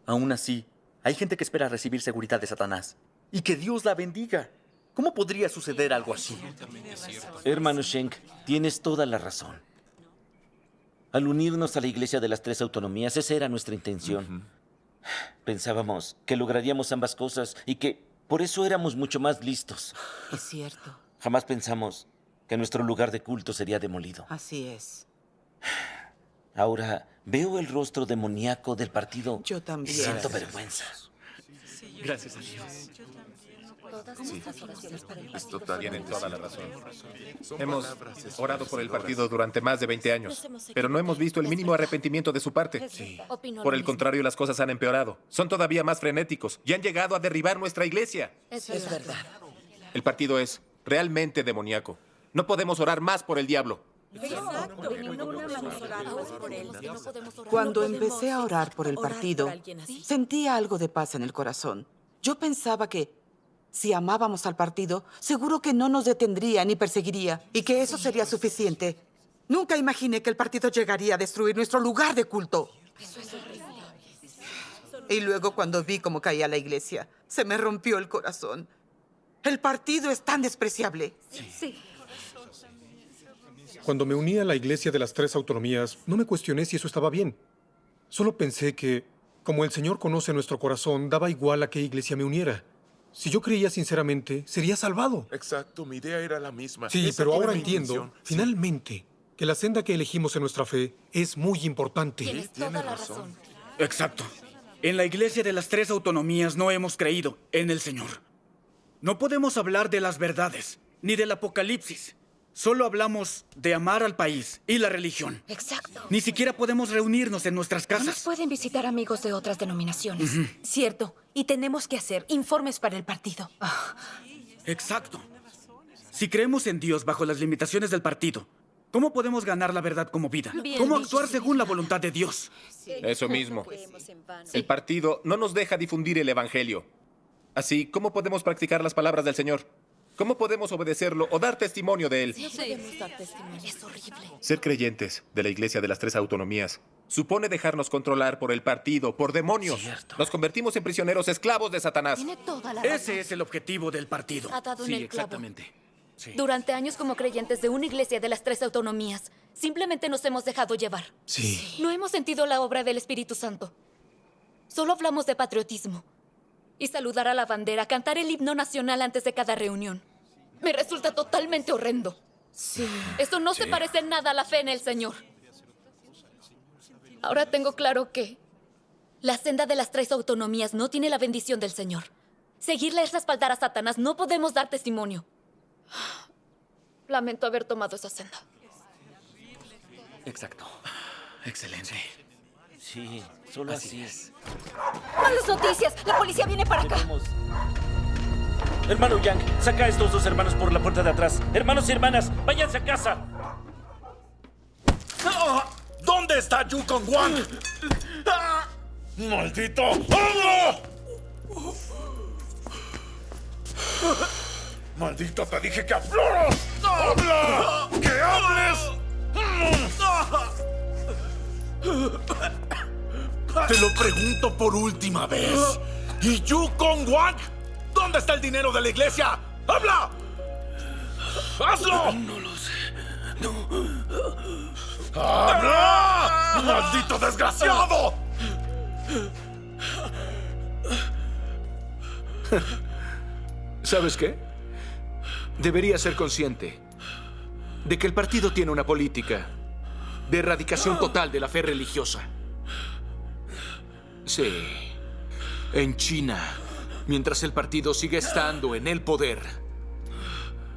[SPEAKER 19] Aún así, hay gente que espera recibir seguridad de Satanás y que Dios la bendiga. ¿Cómo podría suceder algo así?
[SPEAKER 15] Hermano Schenk, tienes toda la razón. Al unirnos a la Iglesia de las Tres Autonomías, esa era nuestra intención. Pensábamos que lograríamos ambas cosas y que por eso éramos mucho más listos.
[SPEAKER 21] Es cierto.
[SPEAKER 15] Jamás pensamos que nuestro lugar de culto sería demolido.
[SPEAKER 21] Así es.
[SPEAKER 15] Ahora veo el rostro demoníaco del partido.
[SPEAKER 21] Yo también.
[SPEAKER 15] Y siento vergüenza.
[SPEAKER 4] Gracias a Dios.
[SPEAKER 14] Sí, tienen toda la razón. Hemos orado por el partido durante más de 20 años, pero no hemos visto el mínimo arrepentimiento de su parte. Por el contrario, las cosas han empeorado. Son todavía más frenéticos y han llegado a derribar nuestra iglesia.
[SPEAKER 21] Es verdad.
[SPEAKER 14] El partido es realmente demoníaco. No podemos orar más por el diablo.
[SPEAKER 21] Cuando empecé a orar por el partido, sentía algo de paz en el corazón. Yo pensaba que si amábamos al partido, seguro que no nos detendría ni perseguiría y que eso sería suficiente. Nunca imaginé que el partido llegaría a destruir nuestro lugar de culto. Y luego cuando vi cómo caía la iglesia, se me rompió el corazón. El partido es tan despreciable.
[SPEAKER 18] Sí.
[SPEAKER 5] Cuando me uní a la Iglesia de las Tres Autonomías, no me cuestioné si eso estaba bien. Solo pensé que, como el Señor conoce nuestro corazón, daba igual a qué iglesia me uniera. Si yo creía sinceramente, sería salvado.
[SPEAKER 16] Exacto, mi idea era la misma.
[SPEAKER 5] Sí,
[SPEAKER 16] Esa
[SPEAKER 5] pero
[SPEAKER 16] fue
[SPEAKER 5] ahora
[SPEAKER 16] mi
[SPEAKER 5] entiendo,
[SPEAKER 16] intención.
[SPEAKER 5] finalmente, que la senda que elegimos en nuestra fe es muy importante.
[SPEAKER 20] Tienes toda la razón.
[SPEAKER 12] Exacto. En la Iglesia de las Tres Autonomías no hemos creído en el Señor. No podemos hablar de las verdades, ni del apocalipsis. Solo hablamos de amar al país y la religión.
[SPEAKER 20] Exacto.
[SPEAKER 12] Ni siquiera podemos reunirnos en nuestras
[SPEAKER 20] No nos
[SPEAKER 12] casas.
[SPEAKER 20] pueden visitar amigos de otras denominaciones.
[SPEAKER 7] Cierto. Y tenemos que hacer informes para el partido.
[SPEAKER 12] Exacto. Si creemos en Dios bajo las limitaciones del partido, ¿cómo podemos ganar la verdad como vida?
[SPEAKER 18] Bien
[SPEAKER 12] ¿Cómo
[SPEAKER 18] dicho.
[SPEAKER 12] actuar según la voluntad de Dios?
[SPEAKER 14] Eso mismo. El partido no nos deja difundir el evangelio. Así, ¿cómo podemos practicar las palabras del Señor? ¿Cómo podemos obedecerlo o dar testimonio de él?
[SPEAKER 20] No podemos dar testimonio. Es horrible.
[SPEAKER 14] Ser creyentes de la Iglesia de las Tres Autonomías supone dejarnos controlar por el partido, por demonios. Nos convertimos en prisioneros esclavos de Satanás.
[SPEAKER 20] Tiene toda la razón.
[SPEAKER 12] Ese es el objetivo del partido.
[SPEAKER 20] Ha dado en el clavo.
[SPEAKER 14] exactamente.
[SPEAKER 20] Durante años como creyentes de una iglesia de las Tres Autonomías, simplemente nos hemos dejado llevar.
[SPEAKER 5] Sí.
[SPEAKER 20] No hemos sentido la obra del Espíritu Santo. Solo hablamos de patriotismo. Y saludar a la bandera, cantar el himno nacional antes de cada reunión. Me resulta totalmente horrendo.
[SPEAKER 21] Sí.
[SPEAKER 20] Esto no se parece en nada a la fe en el Señor. Ahora tengo claro que la senda de las Tres Autonomías no tiene la bendición del Señor. Seguirla es respaldar a Satanás. No podemos dar testimonio. Lamento haber tomado esa senda.
[SPEAKER 15] Exacto.
[SPEAKER 4] Excelente.
[SPEAKER 15] Sí, solo así es.
[SPEAKER 18] ¡Malas noticias! ¡La policía viene para acá!
[SPEAKER 15] Hermano Yang, saca a estos dos hermanos por la puerta de atrás. Hermanos y hermanas, váyanse a casa.
[SPEAKER 2] ¿Dónde está Yukon Wang? ¡Maldito! ¡Habla! ¡Maldito, te dije que hablaras! ¡Habla! ¡Que hables! Te lo pregunto por última vez. ¿Y Yukon Wang? ¿Dónde está el dinero de la iglesia? ¡Habla! ¡Hazlo!
[SPEAKER 12] No lo sé.
[SPEAKER 2] ¡Habla! ¡Maldito desgraciado!
[SPEAKER 1] ¿Sabes qué? Debería ser consciente de que el partido tiene una política de erradicación total de la fe religiosa. Sí. En China, mientras el partido sigue estando en el poder,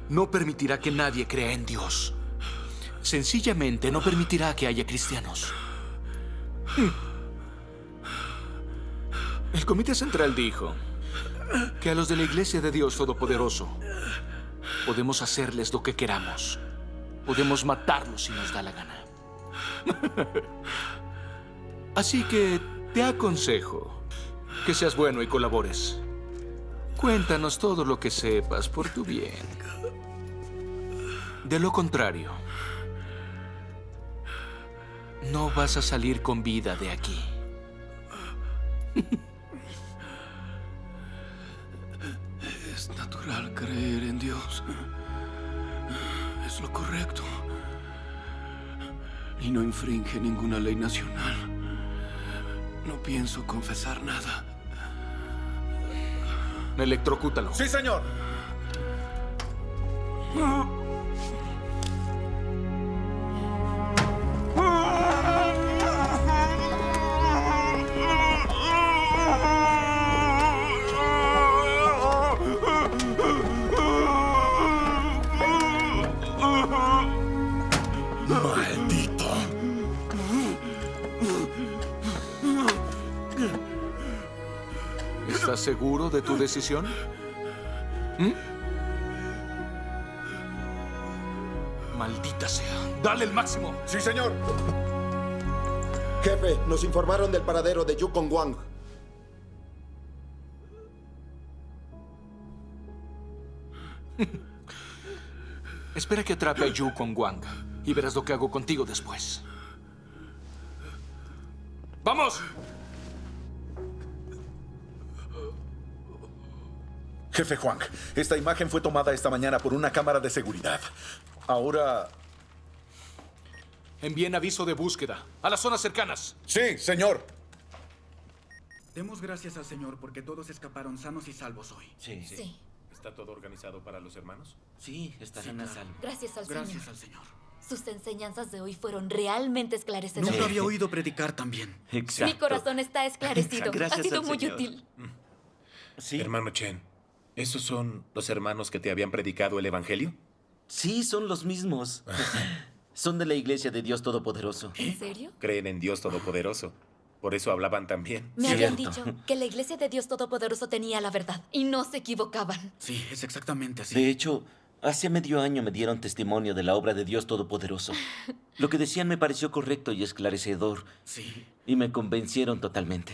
[SPEAKER 1] no permitirá que nadie crea en Dios. Sencillamente no permitirá que haya cristianos. El Comité Central dijo que a los de la Iglesia de Dios Todopoderoso podemos hacerles lo que queramos. Podemos matarlos si nos da la gana. Así que
[SPEAKER 9] Te aconsejo que seas bueno y colabores. Cuéntanos todo lo que sepas por tu bien. De lo contrario, no vas a salir con vida de aquí.
[SPEAKER 11] Es natural creer en Dios. Es lo correcto. Y no infringe ninguna ley nacional. No pienso confesar nada.
[SPEAKER 9] Electrocútalo.
[SPEAKER 2] Sí, señor. Maldito.
[SPEAKER 9] ¿Estás seguro de tu decisión? ¿Mm? Maldita sea. Dale el máximo.
[SPEAKER 2] Sí, señor.
[SPEAKER 16] Jefe, nos informaron del paradero de Yukon Wang.
[SPEAKER 9] Espera que atrape a Yu con Wang y verás lo que hago contigo después. ¡Vamos!
[SPEAKER 2] Jefe Huang, esta imagen fue tomada esta mañana por una cámara de seguridad. Ahora...
[SPEAKER 9] Envíen aviso de búsqueda a las zonas cercanas.
[SPEAKER 2] Sí, señor.
[SPEAKER 12] Demos gracias al Señor porque todos escaparon sanos y salvos hoy.
[SPEAKER 20] Sí.
[SPEAKER 14] ¿Está todo organizado para los hermanos?
[SPEAKER 15] Sí, estarán a salvo.
[SPEAKER 20] Gracias al
[SPEAKER 12] Gracias
[SPEAKER 20] Señor.
[SPEAKER 12] al Señor.
[SPEAKER 20] Sus enseñanzas de hoy fueron realmente esclarecedoras.
[SPEAKER 12] Nunca había oído predicar tan bien.
[SPEAKER 20] Mi corazón está esclarecido.
[SPEAKER 14] Gracias
[SPEAKER 20] Ha sido
[SPEAKER 14] al
[SPEAKER 20] muy
[SPEAKER 14] Señor.
[SPEAKER 20] útil.
[SPEAKER 15] Sí.
[SPEAKER 14] Hermano Chen, ¿esos son los hermanos que te habían predicado el Evangelio?
[SPEAKER 15] Sí, son los mismos. Son de la Iglesia de Dios Todopoderoso.
[SPEAKER 20] ¿En serio?
[SPEAKER 14] Creen en Dios Todopoderoso. Por eso hablaban tan bien.
[SPEAKER 20] Me habían dicho que la iglesia de Dios Todopoderoso tenía la verdad y no se equivocaban.
[SPEAKER 12] Sí, es exactamente así.
[SPEAKER 15] De hecho, hace medio año me dieron testimonio de la obra de Dios Todopoderoso. Lo que decían me pareció correcto y esclarecedor.
[SPEAKER 12] Sí.
[SPEAKER 15] Y me convencieron totalmente.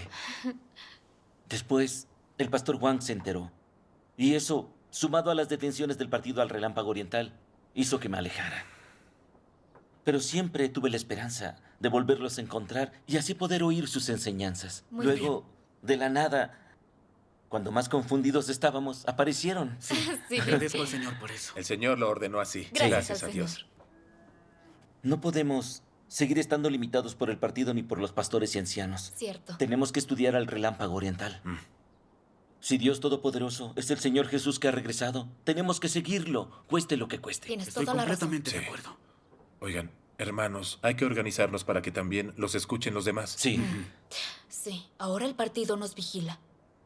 [SPEAKER 15] Después, el pastor Wang se enteró. Y eso, sumado a las detenciones del partido al Relámpago Oriental, hizo que me alejara. Pero siempre tuve la esperanza de volverlos a encontrar y así poder oír sus enseñanzas.
[SPEAKER 20] Muy
[SPEAKER 15] Luego, de la nada, cuando más confundidos estábamos, aparecieron.
[SPEAKER 20] Sí.
[SPEAKER 12] Agradezco al Señor por eso.
[SPEAKER 14] El Señor lo ordenó así.
[SPEAKER 20] Gracias
[SPEAKER 14] a
[SPEAKER 20] al
[SPEAKER 14] Dios.
[SPEAKER 15] No podemos seguir estando limitados por el partido ni por los pastores y ancianos.
[SPEAKER 20] Cierto.
[SPEAKER 15] Tenemos que estudiar al Relámpago Oriental. Si Dios Todopoderoso es el Señor Jesús que ha regresado, tenemos que seguirlo, cueste lo que cueste.
[SPEAKER 20] Tienes
[SPEAKER 12] Estoy
[SPEAKER 20] toda la razón.
[SPEAKER 12] completamente de acuerdo.
[SPEAKER 14] Oigan, hermanos, hay que organizarnos para que también los escuchen los demás.
[SPEAKER 15] Sí.
[SPEAKER 20] Sí, ahora el partido nos vigila.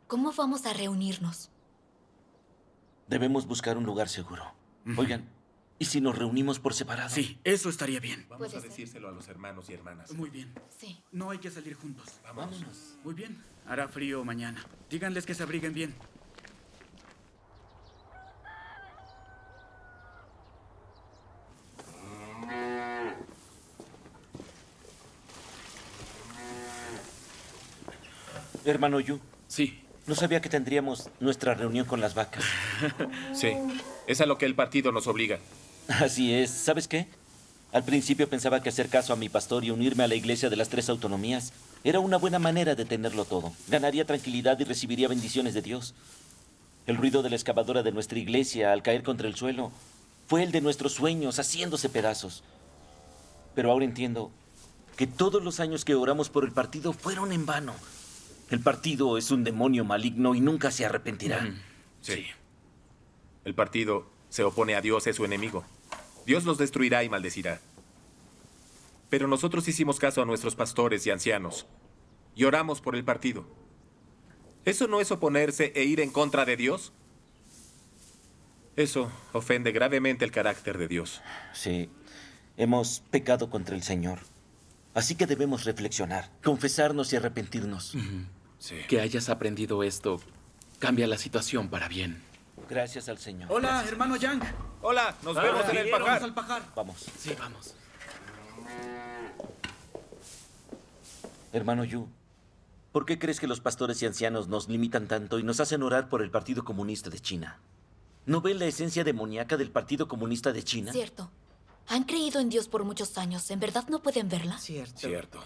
[SPEAKER 20] ¿Cómo vamos a reunirnos?
[SPEAKER 15] Debemos buscar un lugar seguro. Oigan, ¿y si nos reunimos por separado?
[SPEAKER 12] Sí, eso estaría bien.
[SPEAKER 14] Vamos
[SPEAKER 20] Puede
[SPEAKER 14] a
[SPEAKER 20] ser.
[SPEAKER 14] decírselo a los hermanos y hermanas.
[SPEAKER 12] Muy bien.
[SPEAKER 20] Sí.
[SPEAKER 12] No hay que salir juntos.
[SPEAKER 15] Vámonos.
[SPEAKER 12] Muy bien. Hará frío mañana. Díganles que se abriguen bien.
[SPEAKER 15] Hermano Yu,
[SPEAKER 6] Sí.
[SPEAKER 15] no sabía que tendríamos nuestra reunión con las vacas.
[SPEAKER 14] Sí, es a lo que el partido nos obliga.
[SPEAKER 15] Así es. ¿Sabes qué? Al principio pensaba que hacer caso a mi pastor y unirme a la iglesia de las 3 autonomías era una buena manera de tenerlo todo. Ganaría tranquilidad y recibiría bendiciones de Dios. El ruido de la excavadora de nuestra iglesia al caer contra el suelo fue el de nuestros sueños haciéndose pedazos. Pero ahora entiendo que todos los años que oramos por el partido fueron en vano. El partido es un demonio maligno y nunca se arrepentirá.
[SPEAKER 14] Sí. El partido se opone a Dios, es su enemigo. Dios los destruirá y maldecirá. Pero nosotros hicimos caso a nuestros pastores y ancianos y oramos por el partido. ¿Eso no es oponerse e ir en contra de Dios? Eso ofende gravemente el carácter de Dios.
[SPEAKER 15] Sí, hemos pecado contra el Señor. Así que debemos reflexionar, confesarnos y arrepentirnos.
[SPEAKER 14] Sí.
[SPEAKER 6] Que hayas aprendido esto cambia la situación para bien.
[SPEAKER 15] Gracias al Señor.
[SPEAKER 12] Hola,
[SPEAKER 15] Gracias.
[SPEAKER 12] hermano Yang.
[SPEAKER 14] Hola, nos vemos en el
[SPEAKER 12] Vamos
[SPEAKER 14] pajar.
[SPEAKER 12] al pajar.
[SPEAKER 15] Vamos.
[SPEAKER 6] Sí, vamos.
[SPEAKER 15] Hermano Yu, ¿Por qué crees que los pastores y ancianos nos limitan tanto y nos hacen orar por el Partido Comunista de China? ¿No ven la esencia demoníaca del Partido Comunista de China?
[SPEAKER 20] Cierto. Han creído en Dios por muchos años. ¿En verdad no pueden verla?
[SPEAKER 6] Cierto.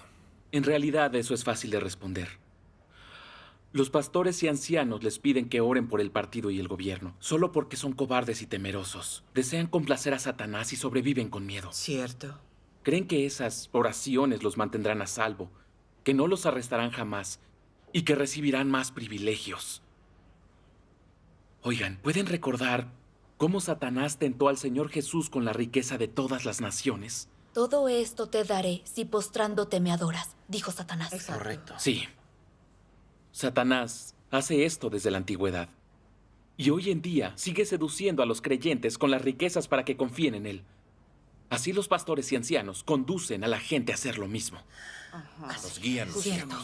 [SPEAKER 6] En realidad, eso es fácil de responder. Los pastores y ancianos les piden que oren por el partido y el gobierno, solo porque son cobardes y temerosos. Desean complacer a Satanás y sobreviven con miedo.
[SPEAKER 21] Cierto.
[SPEAKER 6] Creen que esas oraciones los mantendrán a salvo, que no los arrestarán jamás y que recibirán más privilegios. Oigan, ¿pueden recordar cómo Satanás tentó al Señor Jesús con la riqueza de todas las naciones?
[SPEAKER 20] Todo esto te daré si postrándote me adoras, dijo Satanás.
[SPEAKER 15] Correcto.
[SPEAKER 6] Sí. Satanás hace esto desde la antigüedad. Y hoy en día sigue seduciendo a los creyentes con las riquezas para que confíen en él. Así los pastores y ancianos conducen a la gente a hacer lo mismo.
[SPEAKER 9] Los guían los
[SPEAKER 20] Cierto.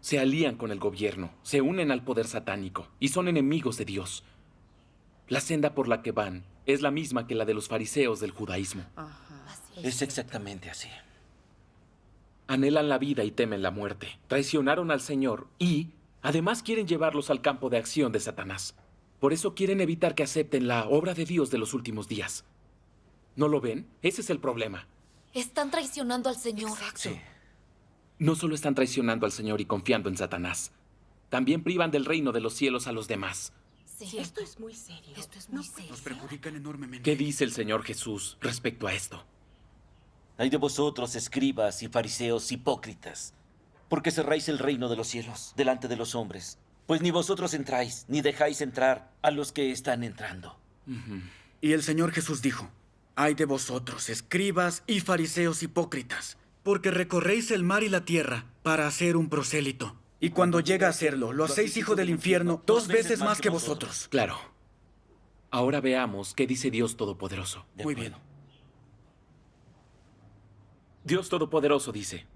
[SPEAKER 6] Se alían con el gobierno, se unen al poder satánico y son enemigos de Dios. La senda por la que van es la misma que la de los fariseos del judaísmo.
[SPEAKER 15] Es exactamente así.
[SPEAKER 6] Anhelan la vida y temen la muerte. Traicionaron al Señor y, además, quieren llevarlos al campo de acción de Satanás. Por eso quieren evitar que acepten la obra de Dios de los últimos días. ¿No lo ven? Ese es el problema.
[SPEAKER 20] Están traicionando al Señor.
[SPEAKER 15] Sí.
[SPEAKER 6] No solo están traicionando al Señor y confiando en Satanás, también privan del reino de los cielos a los demás.
[SPEAKER 20] Sí.
[SPEAKER 8] Esto es muy serio.
[SPEAKER 20] Esto es muy serio.
[SPEAKER 12] Nos perjudican enormemente.
[SPEAKER 6] ¿Qué dice el Señor Jesús respecto a esto?
[SPEAKER 15] Hay de vosotros, escribas y fariseos hipócritas, porque cerráis el reino de los cielos delante de los hombres, pues ni vosotros entráis, ni dejáis entrar a los que están entrando.
[SPEAKER 12] Y el Señor Jesús dijo: Ay de vosotros, escribas y fariseos hipócritas, porque recorréis el mar y la tierra para hacer un prosélito. Y cuando llega a hacerlo, lo hacéis hijo del infierno 2 veces más que vosotros.
[SPEAKER 6] Claro. Ahora veamos qué dice Dios Todopoderoso.
[SPEAKER 12] Muy bien.
[SPEAKER 6] Dios Todopoderoso dice: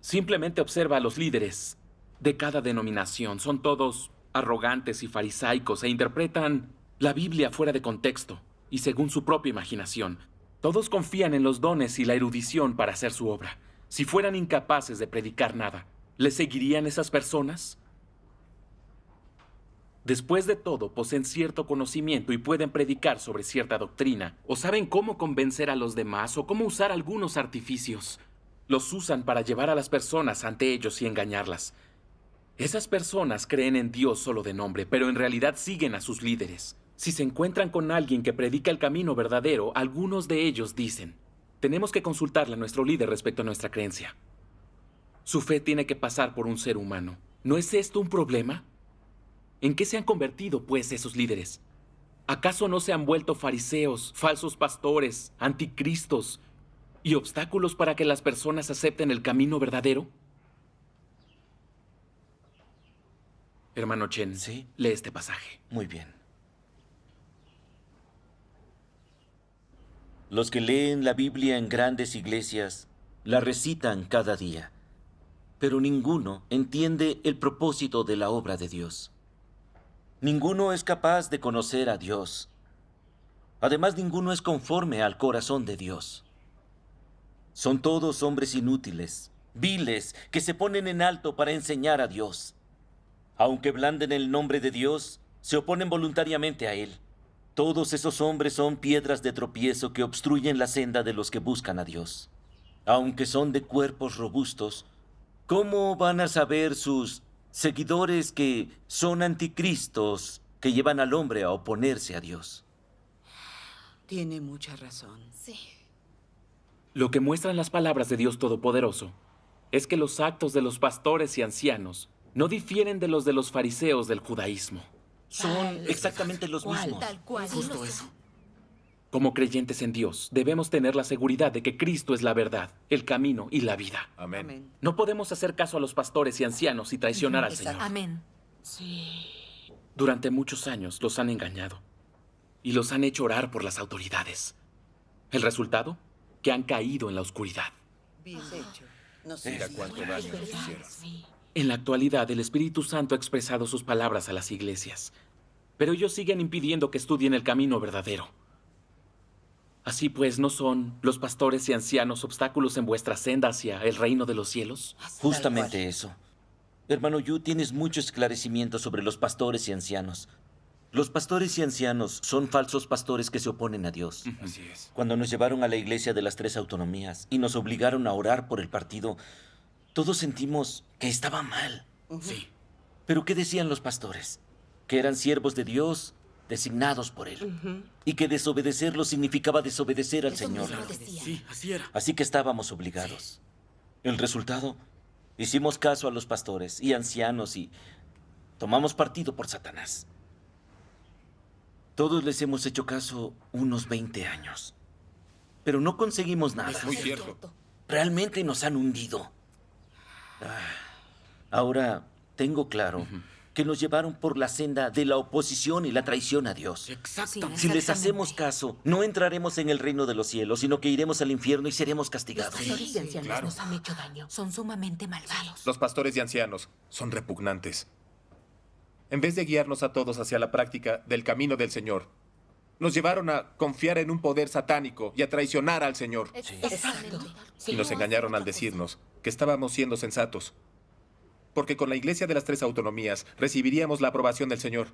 [SPEAKER 6] simplemente observa a los líderes de cada denominación. Son todos arrogantes y farisaicos e interpretan la Biblia fuera de contexto y según su propia imaginación. Todos confían en los dones y la erudición para hacer su obra. Si fueran incapaces de predicar nada, ¿les seguirían esas personas? Después de todo, poseen cierto conocimiento y pueden predicar sobre cierta doctrina, o saben cómo convencer a los demás o cómo usar algunos artificios. Los usan para llevar a las personas ante ellos y engañarlas. Esas personas creen en Dios solo de nombre, pero en realidad siguen a sus líderes. Si se encuentran con alguien que predica el camino verdadero, algunos de ellos dicen: tenemos que consultarle a nuestro líder respecto a nuestra creencia. Su fe tiene que pasar por un ser humano. ¿No es esto un problema? ¿En qué se han convertido, pues, esos líderes? ¿Acaso no se han vuelto fariseos, falsos pastores, anticristos y obstáculos para que las personas acepten el camino verdadero? Hermano Chen,
[SPEAKER 15] ¿sí?
[SPEAKER 6] Lee este pasaje.
[SPEAKER 15] Muy bien. Los que leen la Biblia en grandes iglesias la recitan cada día, pero ninguno entiende el propósito de la obra de Dios. Ninguno es capaz de conocer a Dios. Además, ninguno es conforme al corazón de Dios. Son todos hombres inútiles, viles, que se ponen en alto para enseñar a Dios. Aunque blanden el nombre de Dios, se oponen voluntariamente a Él. Todos esos hombres son piedras de tropiezo que obstruyen la senda de los que buscan a Dios. Aunque son de cuerpos robustos, ¿cómo van a saber sus seguidores que son anticristos que llevan al hombre a oponerse a Dios?
[SPEAKER 21] Tiene mucha razón.
[SPEAKER 20] Sí.
[SPEAKER 6] Lo que muestran las palabras de Dios Todopoderoso es que los actos de los pastores y ancianos no difieren de los fariseos del judaísmo.
[SPEAKER 15] Son exactamente los mismos.
[SPEAKER 20] Tal cual.
[SPEAKER 12] Justo eso.
[SPEAKER 6] Como creyentes en Dios, debemos tener la seguridad de que Cristo es la verdad, el camino y la vida.
[SPEAKER 9] Amén.
[SPEAKER 6] No podemos hacer caso a los pastores y ancianos y traicionar al Señor.
[SPEAKER 20] Amén.
[SPEAKER 21] Sí.
[SPEAKER 6] Durante muchos años los han engañado y los han hecho orar por las autoridades. ¿El resultado? Que han caído en la oscuridad.
[SPEAKER 8] Bien hecho.
[SPEAKER 9] Mira cuánto daño nos hicieron.
[SPEAKER 6] En la actualidad, el Espíritu Santo ha expresado sus palabras a las iglesias, pero ellos siguen impidiendo que estudien el camino verdadero. Así pues, ¿no son los pastores y ancianos obstáculos en vuestra senda hacia el reino de los cielos?
[SPEAKER 15] Justamente eso. Hermano Yu, tienes mucho esclarecimiento sobre los pastores y ancianos. Los pastores y ancianos son falsos pastores que se oponen a Dios.
[SPEAKER 6] Así es.
[SPEAKER 15] Cuando nos llevaron a la iglesia de las 3 autonomías y nos obligaron a orar por el partido, todos sentimos que estaba mal.
[SPEAKER 6] Sí.
[SPEAKER 15] ¿Pero qué decían los pastores? Que eran siervos de Dios, designados por Él. Y que desobedecerlo significaba desobedecer al Señor.
[SPEAKER 12] Sí, así era.
[SPEAKER 15] Así que estábamos obligados. El resultado, hicimos caso a los pastores y ancianos y tomamos partido por Satanás. Todos les hemos hecho caso unos 20 años. Pero no conseguimos nada.
[SPEAKER 9] Es muy cierto.
[SPEAKER 15] Realmente nos han hundido. Ahora tengo claro que nos llevaron por la senda de la oposición y la traición a Dios.
[SPEAKER 12] Exactamente.
[SPEAKER 15] Si les hacemos caso, no entraremos en el reino de los cielos, sino que iremos al infierno y seremos castigados.
[SPEAKER 8] Los pastores y ancianos
[SPEAKER 14] claro.
[SPEAKER 8] nos han hecho daño. Son sumamente malvados.
[SPEAKER 14] Los pastores y ancianos son repugnantes. En vez de guiarnos a todos hacia la práctica del camino del Señor, nos llevaron a confiar en un poder satánico y a traicionar al Señor.
[SPEAKER 8] Exacto.
[SPEAKER 14] Y nos engañaron al decirnos que estábamos siendo sensatos. Porque con la Iglesia de las 3 autonomías recibiríamos la aprobación del Señor,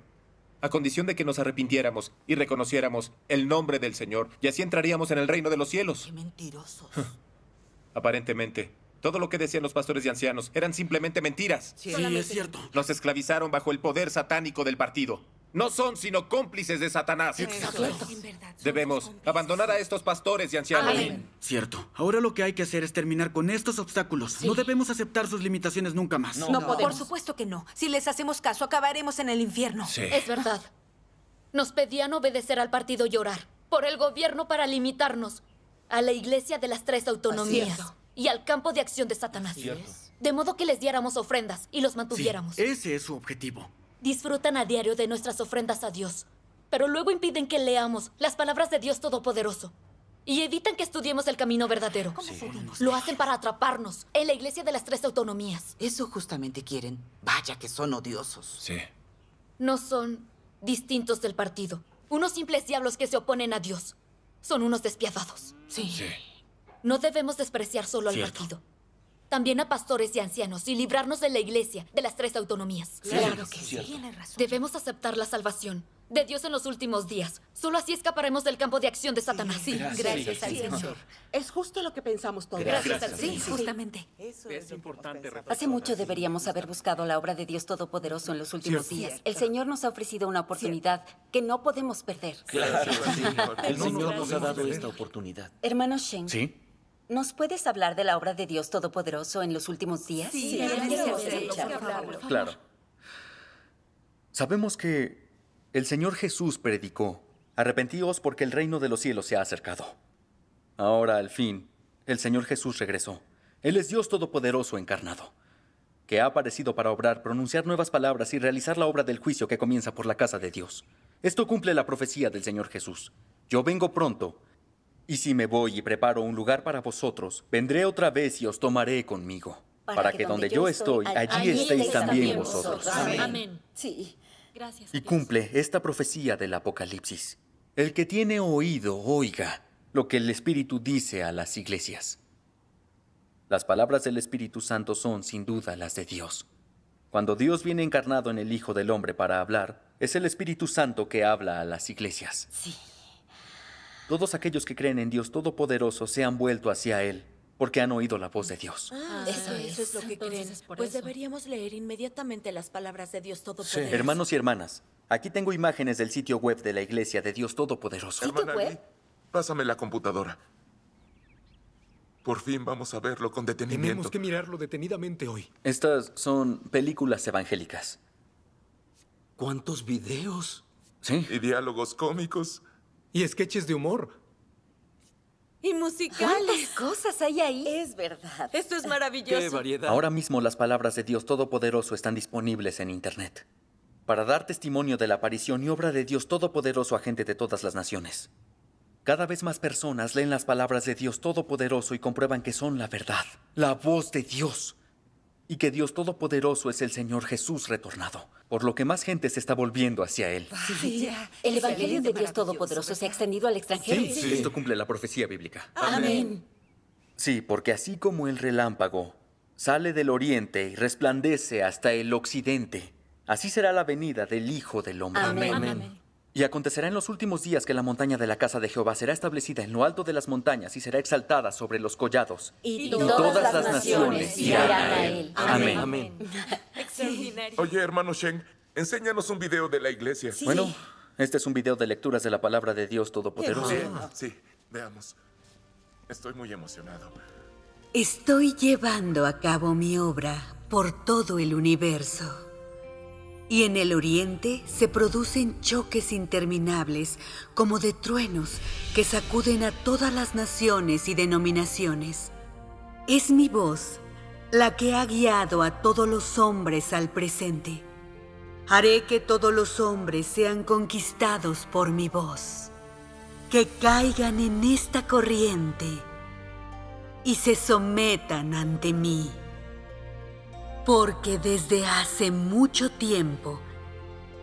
[SPEAKER 14] a condición de que nos arrepintiéramos y reconociéramos el nombre del Señor, y así entraríamos en el reino de los cielos.
[SPEAKER 21] ¡Qué mentirosos!
[SPEAKER 14] Aparentemente, todo lo que decían los pastores y ancianos eran simplemente mentiras.
[SPEAKER 12] Sí, es cierto.
[SPEAKER 14] Nos esclavizaron bajo el poder satánico del partido. No son sino cómplices de Satanás.
[SPEAKER 12] Exacto.
[SPEAKER 14] Debemos abandonar a estos pastores y ancianos.
[SPEAKER 12] Amén. Cierto. Ahora lo que hay que hacer es terminar con estos obstáculos. No debemos aceptar sus limitaciones nunca más.
[SPEAKER 7] No podemos. Por supuesto que no. Si les hacemos caso, acabaremos en el infierno.
[SPEAKER 14] Sí.
[SPEAKER 20] Es verdad. Nos pedían obedecer al partido y orar por el gobierno para limitarnos a la iglesia de las 3 autonomías
[SPEAKER 21] Cierto.
[SPEAKER 20] y al campo de acción de Satanás. De modo que les diéramos ofrendas y los mantuviéramos.
[SPEAKER 12] Ese es su objetivo.
[SPEAKER 20] Disfrutan a diario de nuestras ofrendas a Dios, pero luego impiden que leamos las palabras de Dios Todopoderoso y evitan que estudiemos el camino verdadero. Lo hacen para atraparnos en la iglesia de las 3 autonomías.
[SPEAKER 21] Eso justamente quieren. Vaya que son odiosos.
[SPEAKER 14] Sí.
[SPEAKER 20] No son distintos del partido. Unos simples diablos que se oponen a Dios. Son unos despiadados.
[SPEAKER 21] Sí.
[SPEAKER 20] No debemos despreciar solo al partido. También a pastores y ancianos y librarnos de la iglesia de las 3 autonomías.
[SPEAKER 21] Claro que sí.
[SPEAKER 7] Tiene razón.
[SPEAKER 20] Debemos aceptar la salvación de Dios en los últimos días. Solo así escaparemos del campo de acción de Satanás.
[SPEAKER 7] Sí, gracias al Señor.
[SPEAKER 8] Es justo lo que pensamos todos.
[SPEAKER 20] Gracias al
[SPEAKER 7] Sí,
[SPEAKER 20] Señor.
[SPEAKER 7] justamente.
[SPEAKER 6] Es importante
[SPEAKER 18] Hace mucho deberíamos haber buscado la obra de Dios Todopoderoso en los últimos días. El Señor nos ha ofrecido una oportunidad que no podemos perder.
[SPEAKER 15] Claro, sí. El Señor nos ha dado esta oportunidad.
[SPEAKER 18] Hermano Shen,
[SPEAKER 15] ¿Sí?
[SPEAKER 18] ¿nos puedes hablar de la obra de Dios Todopoderoso en los últimos días?
[SPEAKER 7] Sí,
[SPEAKER 19] Claro. Sabemos que el Señor Jesús predicó: arrepentíos porque el reino de los cielos se ha acercado. Ahora, al fin, el Señor Jesús regresó. Él es Dios Todopoderoso encarnado, que ha aparecido para obrar, pronunciar nuevas palabras y realizar la obra del juicio que comienza por la casa de Dios. Esto cumple la profecía del Señor Jesús. Yo vengo pronto, y si me voy y preparo un lugar para vosotros, vendré otra vez y os tomaré conmigo, para que donde yo estoy, allí estéis también vosotros.
[SPEAKER 20] Amén.
[SPEAKER 18] Sí.
[SPEAKER 20] Gracias.
[SPEAKER 19] Y cumple esta profecía del Apocalipsis. El que tiene oído, oiga lo que el Espíritu dice a las iglesias. Las palabras del Espíritu Santo son, sin duda, las de Dios. Cuando Dios viene encarnado en el Hijo del Hombre para hablar, es el Espíritu Santo que habla a las iglesias.
[SPEAKER 18] Sí.
[SPEAKER 19] Todos aquellos que creen en Dios Todopoderoso se han vuelto hacia Él, porque han oído la voz de Dios.
[SPEAKER 8] Eso es lo que creen.
[SPEAKER 20] Entonces, por
[SPEAKER 8] Pues
[SPEAKER 20] eso.
[SPEAKER 8] deberíamos leer inmediatamente las palabras de Dios Todopoderoso.
[SPEAKER 19] Hermanos y hermanas, aquí tengo imágenes del sitio web de la Iglesia de Dios Todopoderoso.
[SPEAKER 16] Hermana Lee, pásame la computadora. Por fin vamos a verlo con detenimiento.
[SPEAKER 5] Tenemos que mirarlo detenidamente hoy.
[SPEAKER 19] Estas son películas evangélicas.
[SPEAKER 9] ¿Cuántos videos?
[SPEAKER 19] Sí.
[SPEAKER 16] Y diálogos cómicos.
[SPEAKER 5] Y sketches de humor.
[SPEAKER 8] Y musicales.
[SPEAKER 18] ¿Cuántas cosas hay ahí? Es verdad.
[SPEAKER 8] Esto es maravilloso.
[SPEAKER 9] ¡Qué variedad!
[SPEAKER 19] Ahora mismo las palabras de Dios Todopoderoso están disponibles en Internet para dar testimonio de la aparición y obra de Dios Todopoderoso a gente de todas las naciones. Cada vez más personas leen las palabras de Dios Todopoderoso y comprueban que son la verdad, la voz de Dios, y que Dios Todopoderoso es el Señor Jesús retornado. por lo que más gente se está volviendo hacia él.
[SPEAKER 18] Sí. El Evangelio de Dios Todopoderoso se ha extendido al extranjero.
[SPEAKER 19] Sí, esto cumple la profecía bíblica.
[SPEAKER 18] Amén.
[SPEAKER 19] Sí, porque así como el relámpago sale del oriente y resplandece hasta el occidente, así será la venida del Hijo del Hombre.
[SPEAKER 18] Amén.
[SPEAKER 19] Y acontecerá en los últimos días que la montaña de la casa de Jehová será establecida en lo alto de las montañas y será exaltada sobre los collados.
[SPEAKER 18] Y todas las naciones irán a él.
[SPEAKER 19] Amén.
[SPEAKER 8] Extraordinario.
[SPEAKER 16] Oye, hermano Shen, enséñanos un video de la iglesia.
[SPEAKER 19] Bueno, este es un video de lecturas de la palabra de Dios Todopoderoso.
[SPEAKER 16] Sí, veamos. Estoy muy emocionado.
[SPEAKER 10] Estoy llevando a cabo mi obra por todo el universo. Y en el oriente se producen choques interminables como de truenos que sacuden a todas las naciones y denominaciones. Es mi voz la que ha guiado a todos los hombres al presente. Haré que todos los hombres sean conquistados por mi voz, que caigan en esta corriente y se sometan ante mí. Porque desde hace mucho tiempo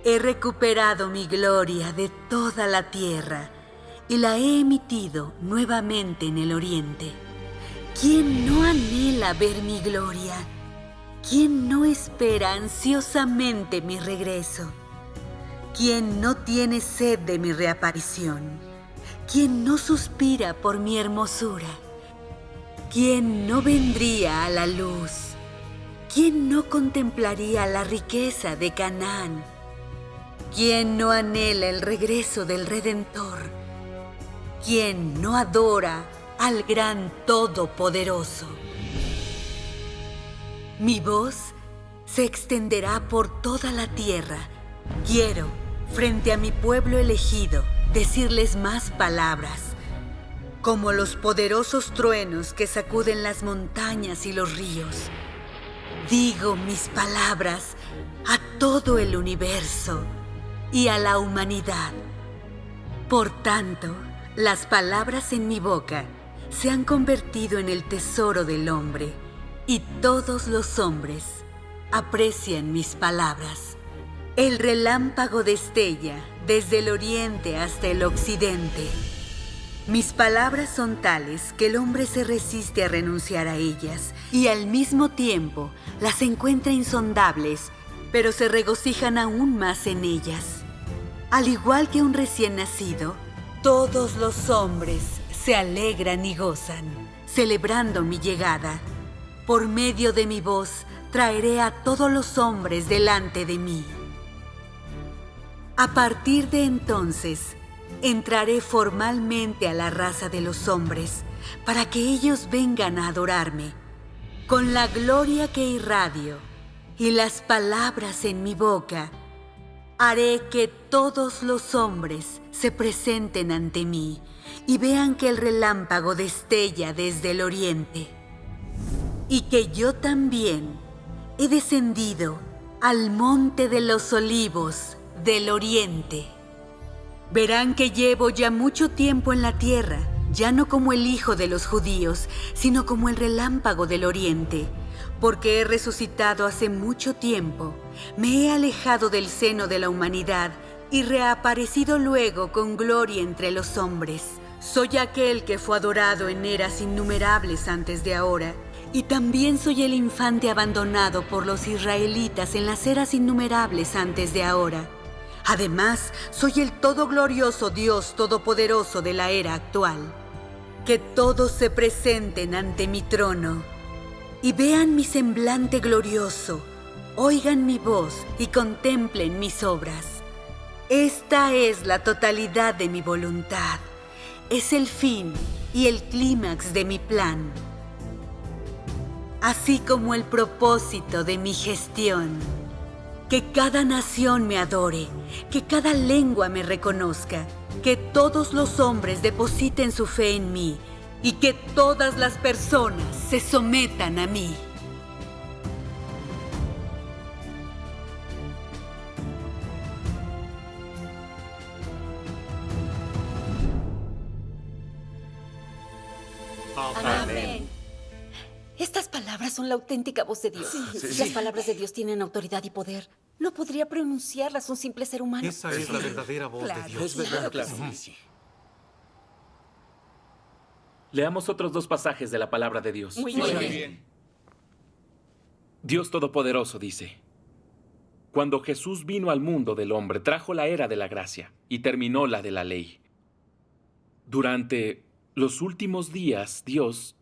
[SPEAKER 10] he recuperado mi gloria de toda la tierra y la he emitido nuevamente en el oriente. ¿Quién no anhela ver mi gloria? ¿Quién no espera ansiosamente mi regreso? ¿Quién no tiene sed de mi reaparición? ¿Quién no suspira por mi hermosura? ¿Quién no vendría a la luz? ¿Quién no contemplaría la riqueza de Canaán? ¿Quién no anhela el regreso del Redentor? ¿Quién no adora al gran Todopoderoso? Mi voz se extenderá por toda la tierra. Quiero, frente a mi pueblo elegido, decirles más palabras. Como los poderosos truenos que sacuden las montañas y los ríos. Digo mis palabras a todo el universo y a la humanidad. Por tanto, las palabras en mi boca se han convertido en el tesoro del hombre y todos los hombres aprecian mis palabras. El relámpago destella desde el oriente hasta el occidente. Mis palabras son tales que el hombre se resiste a renunciar a ellas y al mismo tiempo las encuentra insondables, pero se regocijan aún más en ellas. Al igual que un recién nacido, todos los hombres se alegran y gozan, celebrando mi llegada. Por medio de mi voz traeré a todos los hombres delante de mí. A partir de entonces, entraré formalmente a la raza de los hombres para que ellos vengan a adorarme. Con la gloria que irradio y las palabras en mi boca, haré que todos los hombres se presenten ante mí y vean que el relámpago destella desde el oriente y que yo también he descendido al monte de los olivos del oriente. Verán que llevo ya mucho tiempo en la tierra, ya no como el hijo de los judíos, sino como el relámpago del oriente, porque he resucitado hace mucho tiempo, me he alejado del seno de la humanidad y reaparecido luego con gloria entre los hombres. Soy aquel que fue adorado en eras innumerables antes de ahora, y también soy el infante abandonado por los israelitas en las eras innumerables antes de ahora. Además, soy el todoglorioso Dios todopoderoso de la era actual. Que todos se presenten ante mi trono y vean mi semblante glorioso, oigan mi voz y contemplen mis obras. Esta es la totalidad de mi voluntad, es el fin y el clímax de mi plan, así como el propósito de mi gestión. Que cada nación me adore, que cada lengua me reconozca, que todos los hombres depositen su fe en mí y que todas las personas se sometan a mí.
[SPEAKER 18] Amén. Estas palabras son la auténtica voz de Dios.
[SPEAKER 16] Sí.
[SPEAKER 18] Las palabras de Dios tienen autoridad y poder. No podría pronunciarlas un simple ser humano.
[SPEAKER 5] Esa es la verdadera voz de Dios.
[SPEAKER 6] Es verdad, claro. Sí. Leamos otros 2 pasajes de la palabra de Dios.
[SPEAKER 18] Muy bien.
[SPEAKER 6] Dios Todopoderoso dice: Cuando Jesús vino al mundo del hombre, trajo la era de la gracia y terminó la de la ley. Durante los últimos días, Dios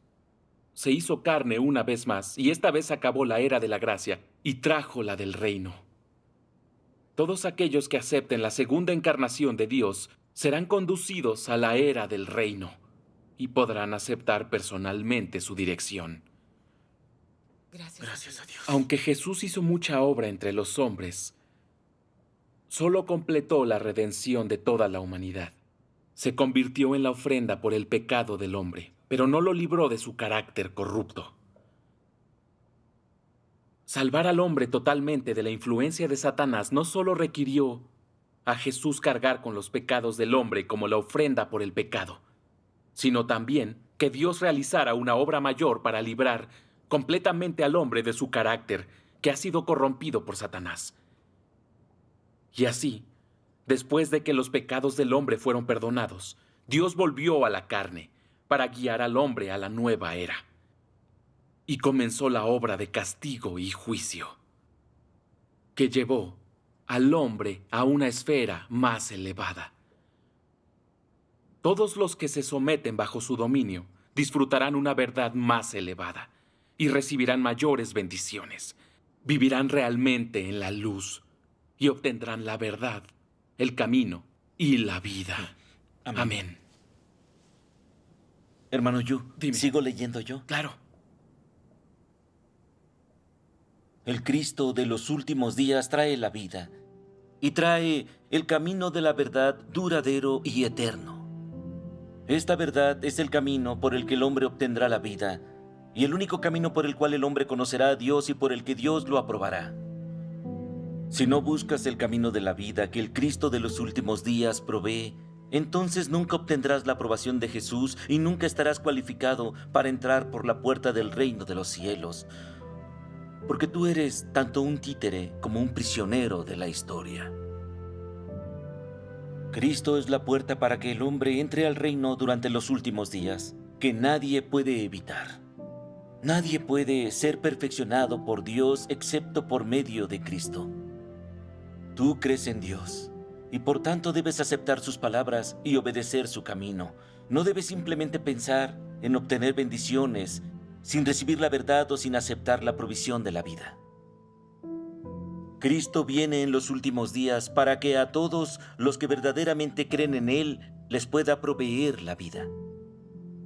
[SPEAKER 6] se hizo carne una vez más, y esta vez acabó la era de la gracia y trajo la del reino. Todos aquellos que acepten la segunda encarnación de Dios serán conducidos a la era del reino y podrán aceptar personalmente su dirección.
[SPEAKER 21] Gracias a Dios.
[SPEAKER 6] Aunque Jesús hizo mucha obra entre los hombres, solo completó la redención de toda la humanidad. Se convirtió en la ofrenda por el pecado del hombre, pero no lo libró de su carácter corrupto. Salvar al hombre totalmente de la influencia de Satanás no solo requirió a Jesús cargar con los pecados del hombre como la ofrenda por el pecado, sino también que Dios realizara una obra mayor para librar completamente al hombre de su carácter, que ha sido corrompido por Satanás. Y así, después de que los pecados del hombre fueron perdonados, Dios volvió a la carne para guiar al hombre a la nueva era. Y comenzó la obra de castigo y juicio, que llevó al hombre a una esfera más elevada. Todos los que se someten bajo su dominio disfrutarán una verdad más elevada y recibirán mayores bendiciones. Vivirán realmente en la luz y obtendrán la verdad, el camino y la vida. Amén.
[SPEAKER 15] Hermano Yu,
[SPEAKER 6] Dime.
[SPEAKER 15] ¿sigo leyendo yo?
[SPEAKER 6] Claro.
[SPEAKER 15] El Cristo de los últimos días trae la vida y trae el camino de la verdad duradero y eterno. Esta verdad es el camino por el que el hombre obtendrá la vida y el único camino por el cual el hombre conocerá a Dios y por el que Dios lo aprobará. Si no buscas el camino de la vida que el Cristo de los últimos días provee, entonces nunca obtendrás la aprobación de Jesús y nunca estarás cualificado para entrar por la puerta del reino de los cielos, porque tú eres tanto un títere como un prisionero de la historia. Cristo es la puerta para que el hombre entre al reino durante los últimos días, que nadie puede evitar. Nadie puede ser perfeccionado por Dios excepto por medio de Cristo. Tú crees en Dios y por tanto debes aceptar sus palabras y obedecer su camino. No debes simplemente pensar en obtener bendiciones sin recibir la verdad o sin aceptar la provisión de la vida. Cristo viene en los últimos días para que a todos los que verdaderamente creen en Él les pueda proveer la vida.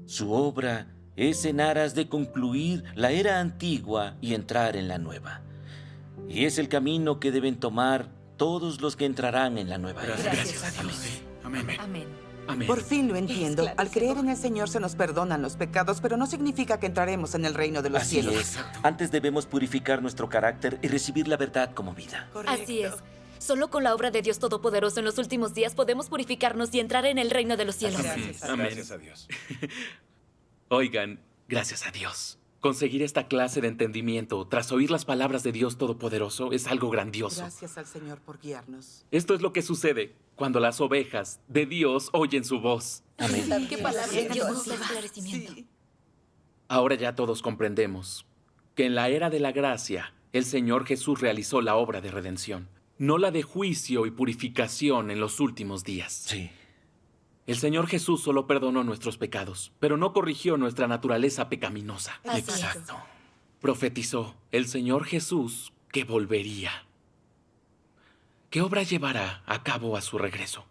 [SPEAKER 15] Su obra es en aras de concluir la era antigua y entrar en la nueva. Y es el camino que deben tomar todos los que entrarán en la nueva era.
[SPEAKER 6] Gracias a Dios. Amén. Amén.
[SPEAKER 21] Por fin lo entiendo. Al creer en el Señor se nos perdonan los pecados, pero no significa que entraremos en el reino de los
[SPEAKER 15] Así
[SPEAKER 21] cielos.
[SPEAKER 15] es. Antes debemos purificar nuestro carácter y recibir la verdad como vida.
[SPEAKER 20] Así es. Solo con la obra de Dios Todopoderoso en los últimos días podemos purificarnos y entrar en el reino de los cielos.
[SPEAKER 6] Amén.
[SPEAKER 14] Gracias a Dios.
[SPEAKER 6] Oigan, gracias a Dios. Conseguir esta clase de entendimiento tras oír las palabras de Dios Todopoderoso es algo grandioso.
[SPEAKER 21] Gracias al Señor por guiarnos.
[SPEAKER 6] Esto es lo que sucede cuando las ovejas de Dios oyen su voz.
[SPEAKER 15] Amén.
[SPEAKER 20] ¿Qué palabra de Dios? Esclarecimiento.
[SPEAKER 6] Ahora ya todos comprendemos que en la era de la gracia, el Señor Jesús realizó la obra de redención, no la de juicio y purificación en los últimos días.
[SPEAKER 15] Sí.
[SPEAKER 6] El Señor Jesús solo perdonó nuestros pecados, pero no corrigió nuestra naturaleza pecaminosa.
[SPEAKER 20] Exacto.
[SPEAKER 6] Profetizó el Señor Jesús que volvería. ¿Qué obra llevará a cabo a su regreso?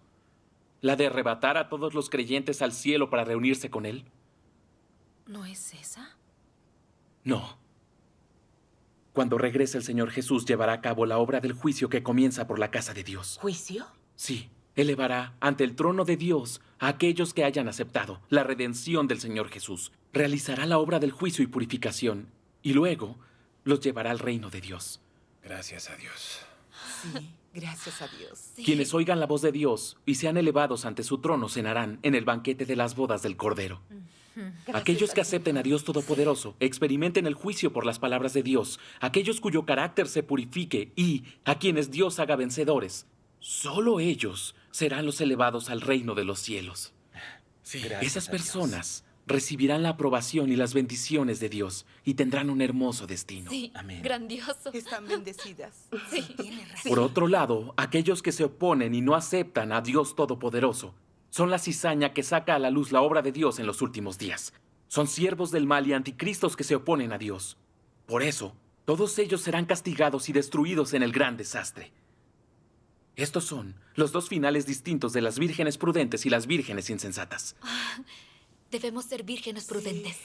[SPEAKER 6] ¿La de arrebatar a todos los creyentes al cielo para reunirse con Él?
[SPEAKER 20] ¿No es esa?
[SPEAKER 6] No. Cuando regrese el Señor Jesús llevará a cabo la obra del juicio que comienza por la casa de Dios.
[SPEAKER 21] ¿Juicio?
[SPEAKER 6] Sí. Elevará ante el trono de Dios a aquellos que hayan aceptado la redención del Señor Jesús. Realizará la obra del juicio y purificación y luego los llevará al reino de Dios.
[SPEAKER 14] Gracias a Dios.
[SPEAKER 21] Sí, gracias a Dios.
[SPEAKER 20] Sí.
[SPEAKER 6] Quienes oigan la voz de Dios y sean elevados ante su trono cenarán en el banquete de las bodas del Cordero. Aquellos que acepten a Dios Todopoderoso experimenten el juicio por las palabras de Dios. Aquellos cuyo carácter se purifique y a quienes Dios haga vencedores. Solo ellos serán los elevados al reino de los cielos. Esas personas recibirán la aprobación y las bendiciones de Dios y tendrán un hermoso destino.
[SPEAKER 20] Sí, grandioso.
[SPEAKER 21] Están bendecidas.
[SPEAKER 20] Sí.
[SPEAKER 6] Por otro lado, aquellos que se oponen y no aceptan a Dios Todopoderoso son la cizaña que saca a la luz la obra de Dios en los últimos días. Son siervos del mal y anticristos que se oponen a Dios. Por eso, todos ellos serán castigados y destruidos en el gran desastre. Estos son los dos finales distintos de las vírgenes prudentes y las vírgenes insensatas.
[SPEAKER 20] Debemos ser vírgenes prudentes.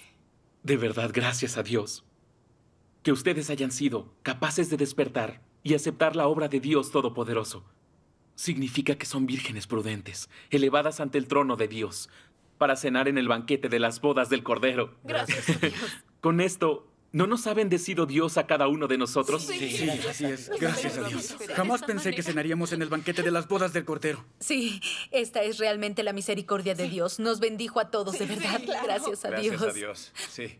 [SPEAKER 6] De verdad, gracias a Dios. Que ustedes hayan sido capaces de despertar y aceptar la obra de Dios Todopoderoso. Significa que son vírgenes prudentes, elevadas ante el trono de Dios, para cenar en el banquete de las bodas del Cordero.
[SPEAKER 20] Gracias a Dios.
[SPEAKER 6] Con esto, ¿no nos ha bendecido Dios a cada uno de nosotros?
[SPEAKER 12] Sí, así es. Gracias a Dios. Jamás pensé que cenaríamos en el banquete de las bodas del Cordero.
[SPEAKER 7] Sí, esta es realmente la misericordia de Dios. Nos bendijo a todos, de verdad. Gracias a Dios.
[SPEAKER 14] Gracias a Dios. Sí.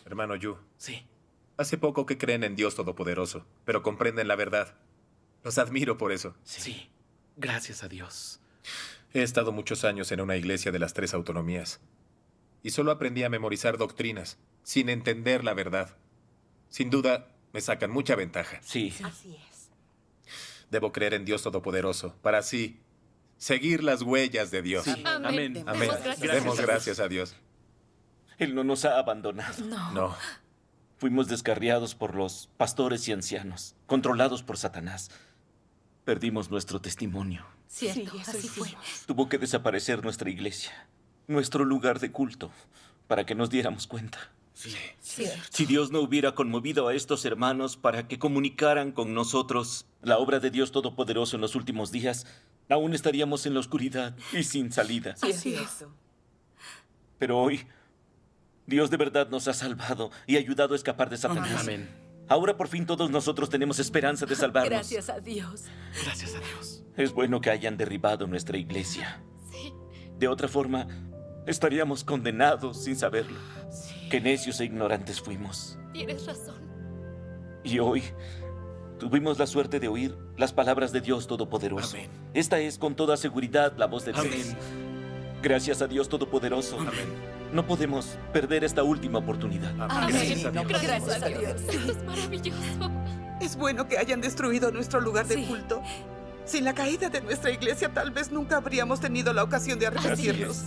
[SPEAKER 14] Hermano Yu.
[SPEAKER 6] Sí.
[SPEAKER 14] Hace poco que creen en Dios Todopoderoso, pero comprenden la verdad. Los admiro por eso.
[SPEAKER 6] Sí. Gracias a Dios.
[SPEAKER 14] He estado muchos años en una iglesia de las 3 autonomías y solo aprendí a memorizar doctrinas sin entender la verdad. Sin duda, me sacan mucha ventaja.
[SPEAKER 15] Sí.
[SPEAKER 21] Así es.
[SPEAKER 14] Debo creer en Dios Todopoderoso para así seguir las huellas de Dios.
[SPEAKER 15] Sí.
[SPEAKER 20] Amén.
[SPEAKER 14] Amén. Demos gracias a Dios.
[SPEAKER 15] Él no nos ha abandonado.
[SPEAKER 14] No.
[SPEAKER 15] Fuimos descarriados por los pastores y ancianos, controlados por Satanás. Perdimos nuestro testimonio.
[SPEAKER 7] Cierto, así fue.
[SPEAKER 15] Tuvo que desaparecer nuestra iglesia, nuestro lugar de culto, para que nos diéramos cuenta.
[SPEAKER 7] Cierto.
[SPEAKER 15] Si Dios no hubiera conmovido a estos hermanos para que comunicaran con nosotros la obra de Dios Todopoderoso en los últimos días, aún estaríamos en la oscuridad y sin salida.
[SPEAKER 21] Así es.
[SPEAKER 15] Pero hoy, Dios de verdad nos ha salvado y ayudado a escapar de Satanás.
[SPEAKER 6] Amén.
[SPEAKER 15] Ahora por fin todos nosotros tenemos esperanza de salvarnos.
[SPEAKER 7] Gracias a Dios.
[SPEAKER 6] Gracias a Dios.
[SPEAKER 15] Es bueno que hayan derribado nuestra iglesia.
[SPEAKER 20] Sí.
[SPEAKER 15] De otra forma, estaríamos condenados sin saberlo. Qué necios e ignorantes fuimos.
[SPEAKER 20] Tienes razón.
[SPEAKER 15] Y hoy tuvimos la suerte de oír las palabras de Dios Todopoderoso.
[SPEAKER 6] Amén.
[SPEAKER 15] Esta es con toda seguridad la voz de Dios.
[SPEAKER 6] Amén.
[SPEAKER 15] Gracias a Dios Todopoderoso.
[SPEAKER 6] Amén.
[SPEAKER 15] No podemos perder esta última oportunidad.
[SPEAKER 7] Amén.
[SPEAKER 6] Gracias a Dios.
[SPEAKER 7] Gracias a Dios.
[SPEAKER 20] Esto es maravilloso.
[SPEAKER 21] Es bueno que hayan destruido nuestro lugar de culto. Sin la caída de nuestra iglesia, tal vez nunca habríamos tenido la ocasión de arrepentirnos.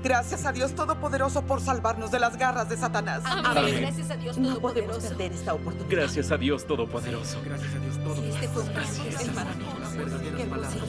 [SPEAKER 21] Gracias a Dios Todopoderoso por salvarnos de las garras de Satanás.
[SPEAKER 7] Amén. Gracias a Dios
[SPEAKER 21] No podemos
[SPEAKER 7] Todopoderoso.
[SPEAKER 21] perder esta oportunidad.
[SPEAKER 6] Gracias a Dios Todopoderoso.
[SPEAKER 12] Gracias a Dios todo.
[SPEAKER 7] Este fue un gran día, hermano.
[SPEAKER 21] Qué hermoso.